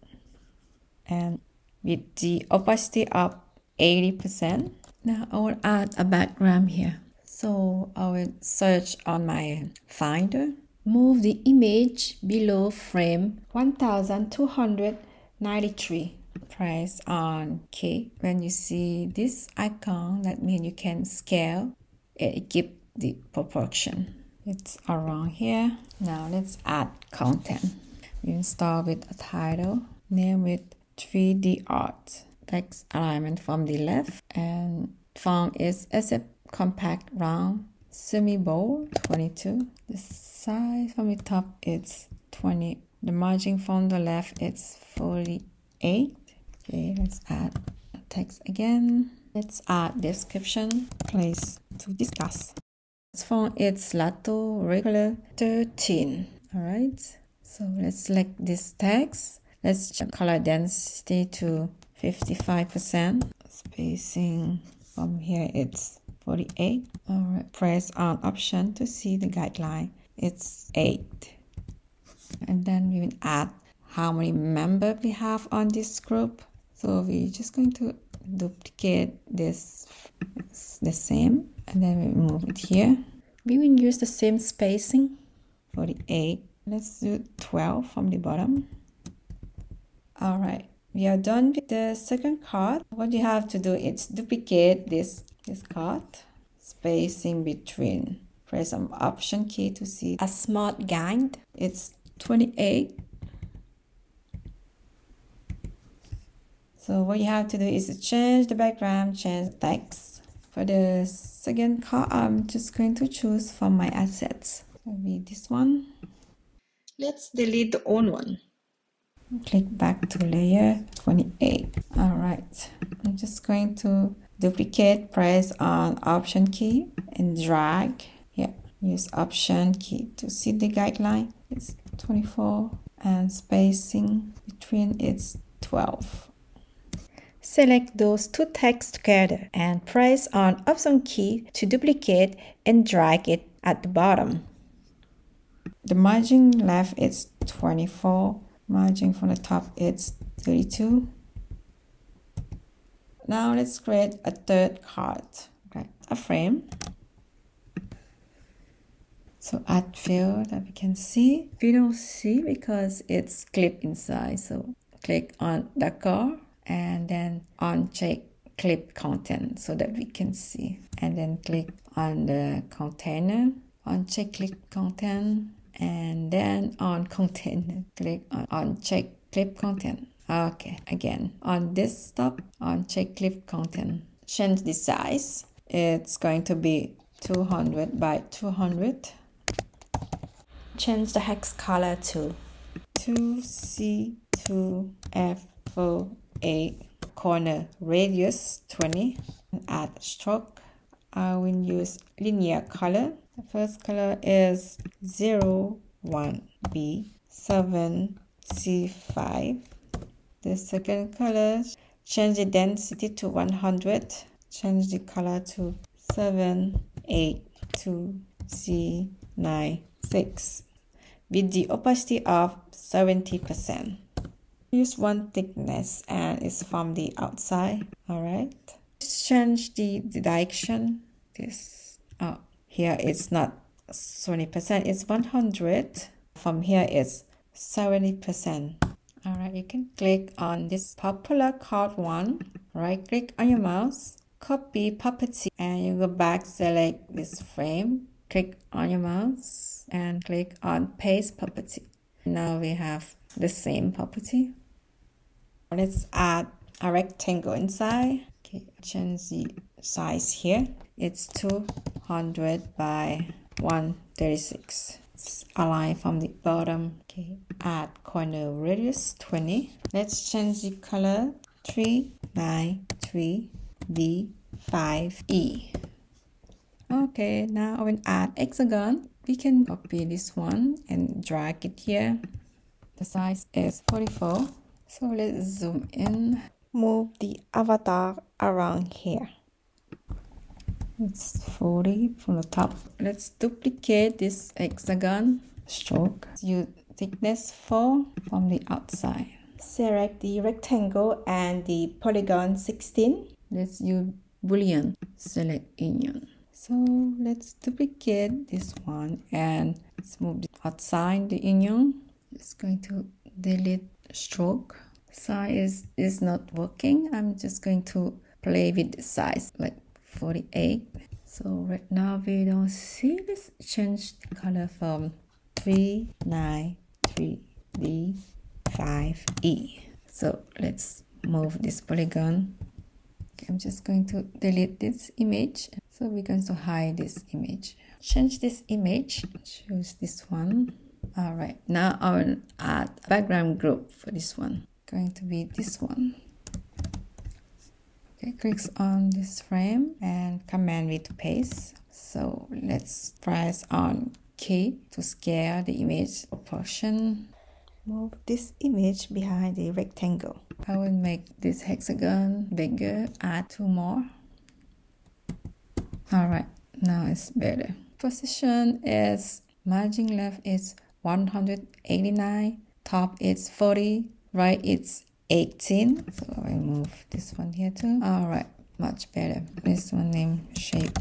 And with the opacity up 80%. Now I will add a background here. So I will search on my Finder. Move the image below frame 1293. Press on K. When you see this icon, that means you can scale it, give the proportion. It's around here. Now let's add content. We will start with a title, name with 3D art. Text alignment from the left, and font is SF compact round semi-bold 22. The size from the top it's 20. The margin from the left it's 48. Okay, let's add a text again. Let's add description, place to discuss. This font it's Lato regular 13. All right, so let's select this text. Let's change color density to 55%. Spacing from here it's 48. All right, press on option to see the guideline. It's 8. And then we will add how many members we have on this group. So we're just going to duplicate this the same, and then we move it here. We will use the same spacing, 48. Let's do 12 from the bottom. All right, we are done with the second card. What you have to do is duplicate this card, spacing between. Press on option key to see a smart guide. It's 28. So what you have to do is to change the background, change the text. For the second card, I'm just going to choose from my assets. Maybe this one. Let's delete the old one. Click back to layer 28. All right, I'm just going to duplicate, press on option key and drag. Yeah, use option key to see the guideline. It's 24 and spacing between it's 12. Select those two texts together and press on option key to duplicate and drag it at the bottom. The margin left is 24. Margin from the top it's 32. Now let's create a third card. Okay, a frame. So add fill that we can see. We don't see because it's clipped inside. So click on decor and then uncheck clip content so that we can see. And then click on the container. Uncheck clip content. And then on container, click on uncheck clip content. Okay, again, on desktop, uncheck clip content. Change the size. It's going to be 200 by 200. Change the hex color to 2C2F48. Corner radius 20. Add stroke. I will use linear color. The first color is 01B7C5. The second color, change the density to 100. Change the color to 782C96 with the opacity of 70%. Use one thickness and it's from the outside. All right. Change the direction. This here it's not 20%, it's 100. From here it's 70%. All right, you can click on this popular card one. Right click on your mouse, copy property, and you go back, select this frame, click on your mouse and click on paste property. Now we have the same property. Let's add a rectangle inside. Okay, change the size here. It's 100 by 136. It's align from the bottom. Okay, add corner radius 20. Let's change the color 393B5E. Okay, now I will add hexagon. We can copy this one and drag it here. The size is 44. So let's zoom in. Move the avatar around here. It's 40 from the top. Let's duplicate this hexagon stroke. Use thickness 4 from the outside. Select the rectangle and the polygon 16. Let's use Boolean. Select union. So let's duplicate this one and let's move it outside the union. Just going to delete stroke. Size is not working. I'm just going to play with the size like 48. So right now we don't see this. Change the color from 393B5E. So let's move this polygon. Okay, I'm just going to delete this image. So we're going to hide this image. Change this image. Choose this one. Alright, now I will add a background group for this one. Going to be this one. Okay, click on this frame and Command V to paste. So let's press on key to scale the image proportion. Move this image behind the rectangle. I will make this hexagon bigger, add 2 more. Alright, now it's better. Position is margin left is 189, top is 40, right it's 18. So I move this one here too. Alright, much better. This one name shape.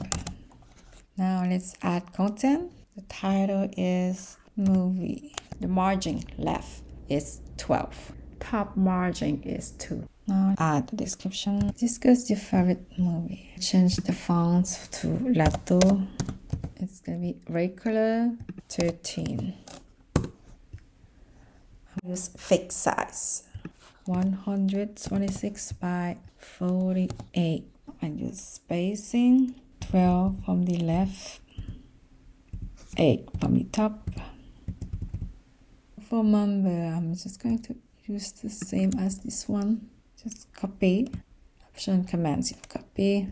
Now let's add content. The title is movie. The margin left is 12. Top margin is 2. Now add the description. Discuss your favorite movie. Change the fonts to Lato. It's gonna be regular 13. Use fixed size. 126 by 48. And use spacing 12 from the left, 8 from the top. For number, I'm just going to use the same as this one. Just copy. Option commands you copy.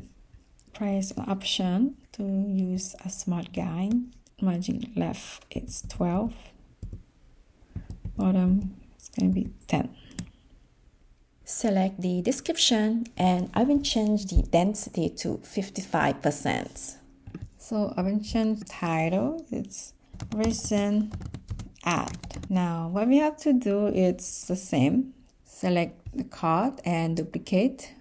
Press on option to use a smart guide. Margin left it's 12. Bottom it's going to be 10. Select the description and I will change the density to 55%. So I will change title, it's recent ad. Now what we have to do is the same. Select the card and duplicate.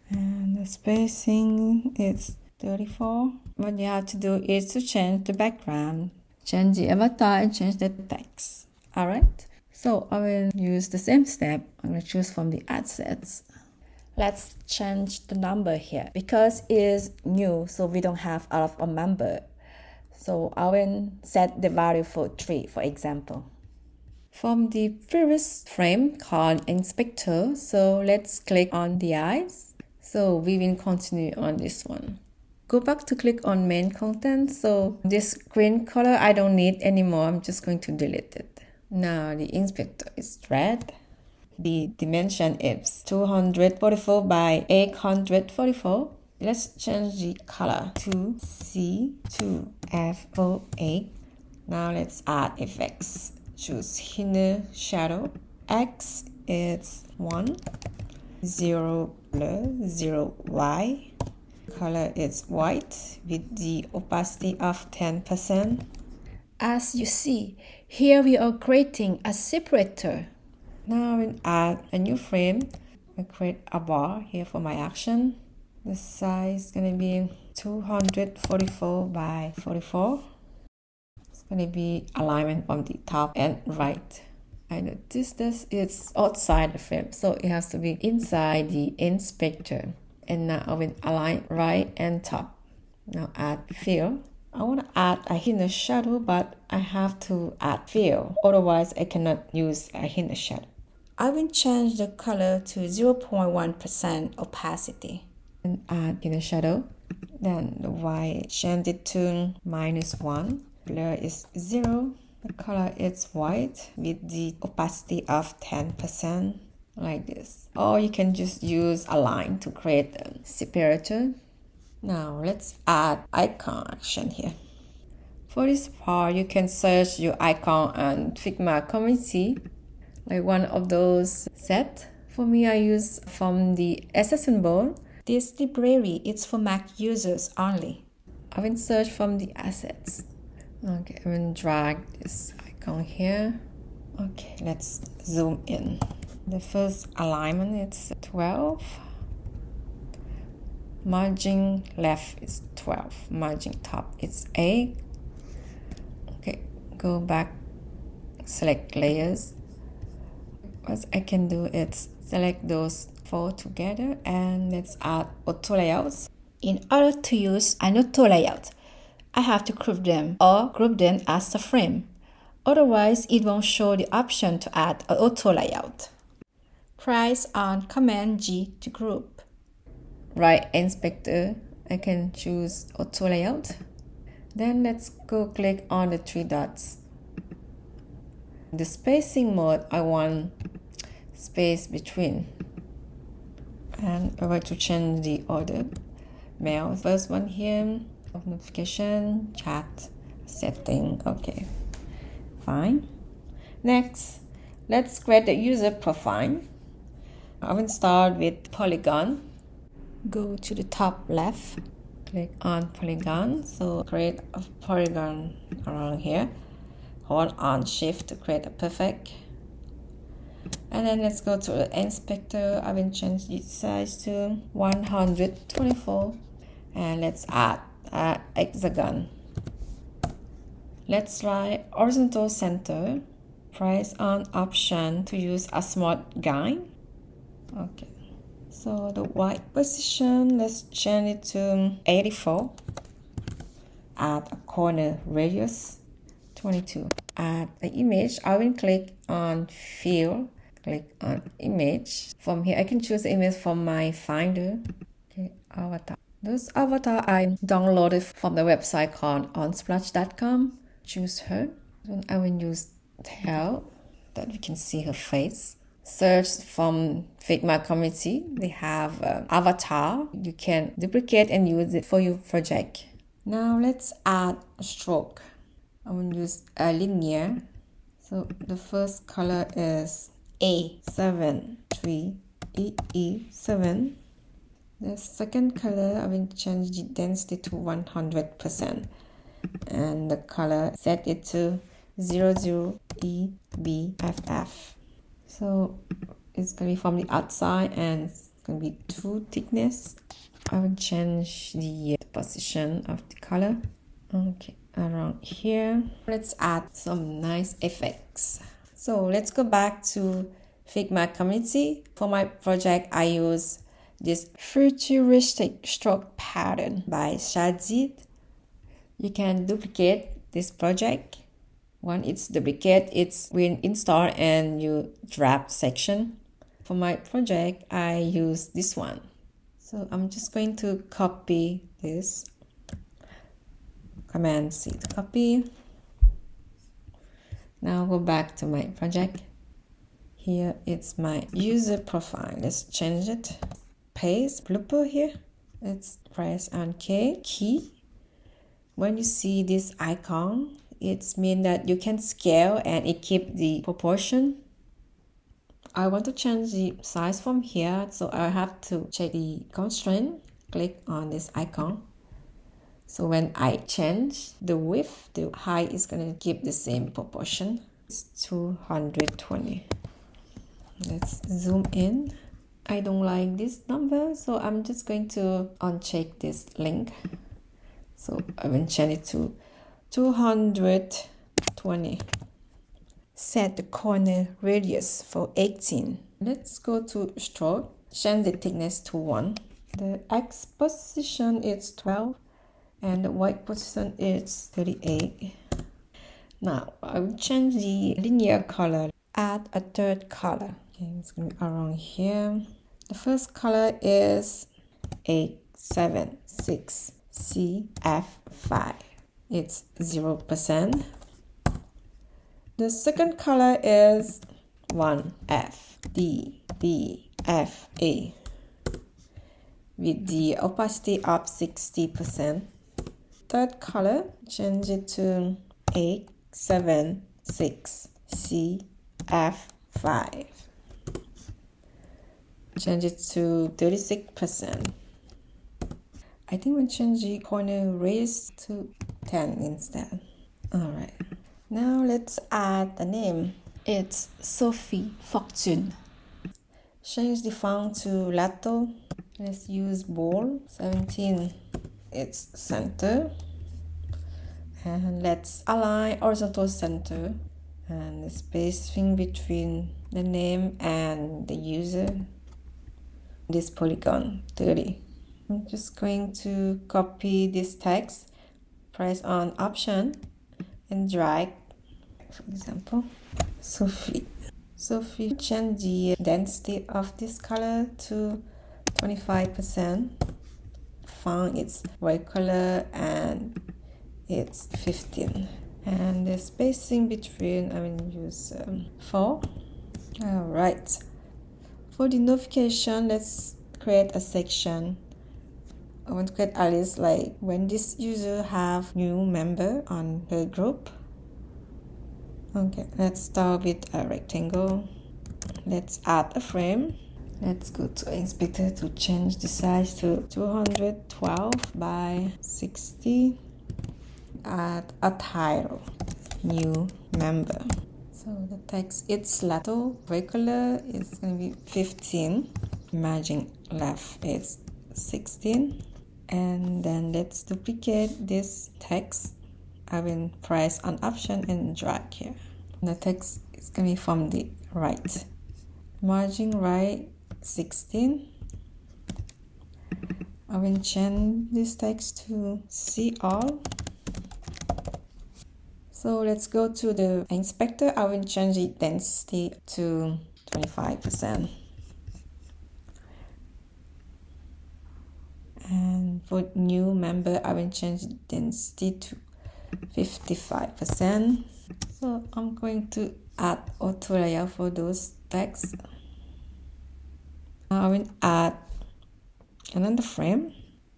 And the spacing is 34. What you have to do is to change the background, change the avatar and change the text. Alright. So I will use the same step. I'm going to choose from the assets. Let's change the number here because it's new, so we don't have a lot of number. So I will set the value for 3, for example. From the previous frame called inspector, so let's click on the eyes. So we will continue on this one. Go back to click on main content. So this green color I don't need anymore. I'm just going to delete it. Now the inspector is red. The dimension is 244 by 844. Let's change the color to C2F08. Now let's add effects. Choose inner shadow. X is 1, 0 blur, 0 Y. Color is white with the opacity of 10%. As you see, here we are creating a separator. Now we'll add a new frame. I'll create a bar here for my action. The size is going to be 244 by 44. It's going to be alignment from the top and right. I notice this is outside the frame, so it has to be inside the inspector. And now I will align right and top. Now add fill. I want to add a inner shadow, but I have to add fill. Otherwise, I cannot use a inner shadow. I will change the color to 0.1% opacity. And add inner shadow. Then the white, change it to -1. Blur is 0. The color is white with the opacity of 10%, like this. Or you can just use a line to create a separator. Now let's add icon action here. For this part, you can search your icon on Figma community, like one of those sets. For me, I use from the assessment board. This library is for Mac users only. I will search from the assets. Okay, I will drag this icon here. Okay, let's zoom in. The first alignment is 12. Margin left is 12. Margin top is 8. Okay, go back, select layers. What I can do is select those 4 together and let's add auto layouts. In order to use an auto layout, I have to group them or group them as a frame. Otherwise, it won't show the option to add an auto layout. Press on Command G to group. Right inspector, I can choose auto layout. Then let's go click on the 3 dots. The spacing mode, I want space between. And I want to change the order. Mail, first one here, of notification, chat, setting, okay, fine. Next, let's create the user profile. I will start with Polygon. Go to the top left, click on Polygon, so create a polygon around here. Hold on Shift to create a perfect. And then let's go to the inspector. I will change the size to 124 and let's add an hexagon. Let's try horizontal center. Press on option to use a smart guide. Okay, so the white position, let's change it to 84. Add a corner radius 22. Add an image. I will click on fill, click on image. From here I can choose the image from my finder. Okay, avatar. This avatar I downloaded from the website called unsplash.com. Choose her. Then I will use tail that you can see her face. Search from Figma community. They have avatar. You can duplicate and use it for your project. Now let's add a stroke. I will use a linear. So the first color is A73EE7. The second color, I will change the density to 100%. And the color, set it to 00EBFF. So it's going to be from the outside and it's going to be 2 thickness. I will change the position of the color. Okay, around here. Let's add some nice effects. So let's go back to Figma community. For my project, I use this futuristic stroke pattern by Shadzid. You can duplicate this project. When it's duplicate, it's will install and you draft section. For my project, I use this one. So I'm just going to copy this. Command C to copy. Now go back to my project. Here it's my user profile. Let's change it. Paste blooper here. Let's press on key. When you see this icon, it means that you can scale and it keeps the proportion. I want to change the size from here, so I have to check the constraint. Click on this icon. So when I change the width, the height is going to keep the same proportion. It's 220. Let's zoom in. I don't like this number, so I'm just going to uncheck this link. So I will change it to 220. Set the corner radius for 18. Let's go to stroke. Change the thickness to 1. The X position is 12 and the Y position is 38. Now I will change the linear color. Add a third color. Okay, it's going to be around here. The first color is 876 CF5. It's 0%. The second color is 1FDBFA with the opacity of 60%. Third color, change it to 876 CF5. Change it to 36%. I think we'll change the corner radius to 10 instead. Alright. Now let's add the name. It's Sophie Fortune. Change the font to Lato. Let's use bold 17. It's center. And let's align horizontal center and the spacing between the name and the user. This polygon 30. I'm just going to copy this text, press on Option and drag. For example, Sophie. Change the density of this color to 25%. Font it's white color and it's 15. And the spacing between, I will use 4. Alright. For the notification, let's create a section. I want to create a list like when this user have new member on her group. Okay, let's start with a rectangle. Let's add a frame. Let's go to Inspector to change the size to 212 by 60. Add a title, new member. So the text, it's Lato. Regular is going to be 15. Margin left is 16. And then let's duplicate this text. I will press on Option and drag here. The text is going to be from the right. Margin right 16. I will change this text to see all. So let's go to the inspector. I will change the density to 25%. And for new member, I will change the density to 55%. So I'm going to add auto layout for those texts. I will add another frame.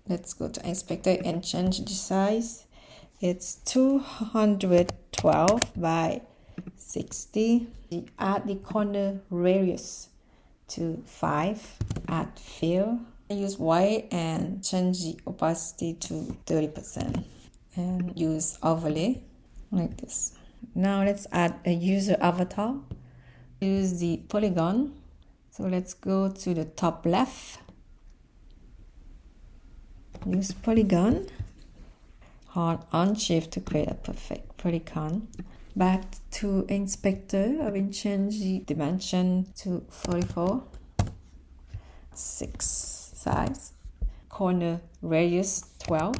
Let's go to inspector and change the size. It's 212 by 60. Add the corner radius to 5. Add fill. I use white and change the opacity to 30%. And use overlay like this. Now let's add a user avatar. Use the polygon. So let's go to the top left. Use polygon. Hold on Shift to create a perfect polygon. Back to inspector, I will change the dimension to 44. 6 size. Corner radius 12.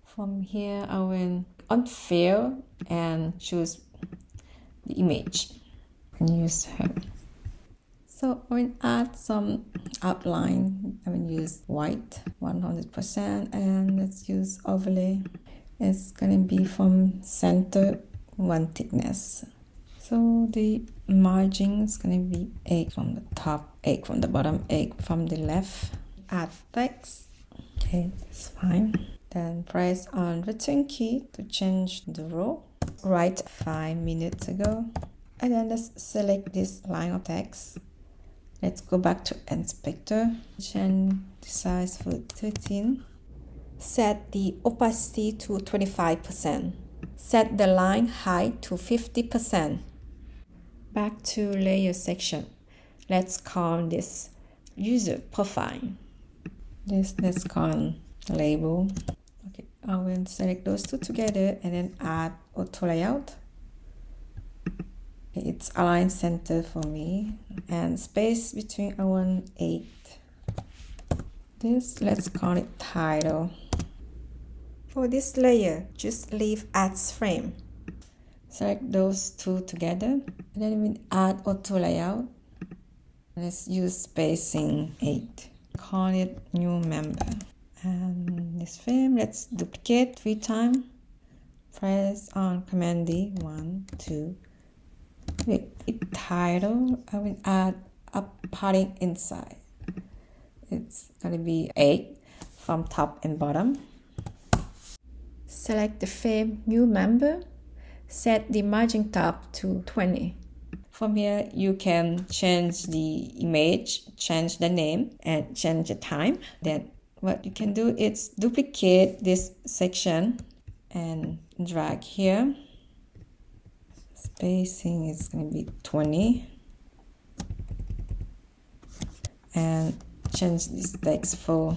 From here, I will unfill and choose the image and use her. So I will add some outline. I will use white 100% and let's use overlay. It's gonna be from center 1 thickness. So the margin is gonna be 8 from the top, 8 from the bottom, 8 from the left. Add text. Okay, that's fine. Then press on return key to change the row. Write 5 minutes ago. And then let's select this line of text. Let's go back to inspector. Change the size for 13. Set the opacity to 25%. Set the line height to 50%. Back to layer section. Let's call this user profile. Let's call label. Okay, I will select those two together and then add auto layout. Okay, it's align center for me and space between I want 8. This, let's call it title. For this layer, just leave adds frame. Select those two together and then we add auto layout. Let's use spacing 8. Call it new member. And this frame, let's duplicate 3 times. Press on Command D, 1, 2. With title, I will add a padding inside. It's gonna be 8 from top and bottom. Select the frame new member. Set the margin top to 20. From here, you can change the image, change the name, and change the time. Then what you can do is duplicate this section and drag here. Spacing is going to be 20. And change this text for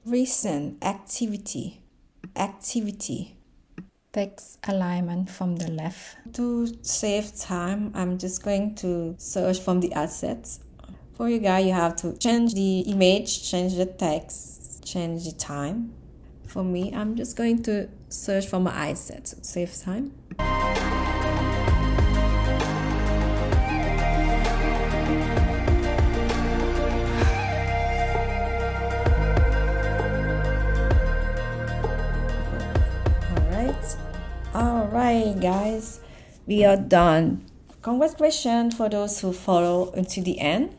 recent activity. Text alignment from the left. To save time, I'm just going to search from the assets. For you guys, you have to change the image, change the text, change the time. For me, I'm just going to search for my assets to save time. Alright guys, we are done. Congratulations for those who follow until the end.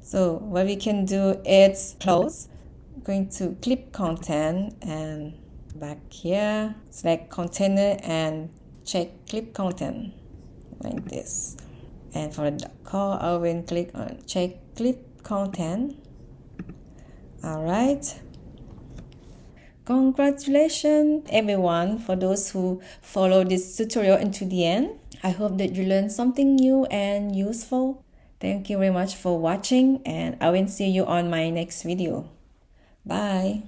So what we can do is close. I'm going to clip content and back here, select container and check clip content like this. And for the call, I will click on check clip content. Alright. Congratulations everyone for those who follow this tutorial into the end. I hope that you learned something new and useful. Thank you very much for watching, and I will see you on my next video. Bye.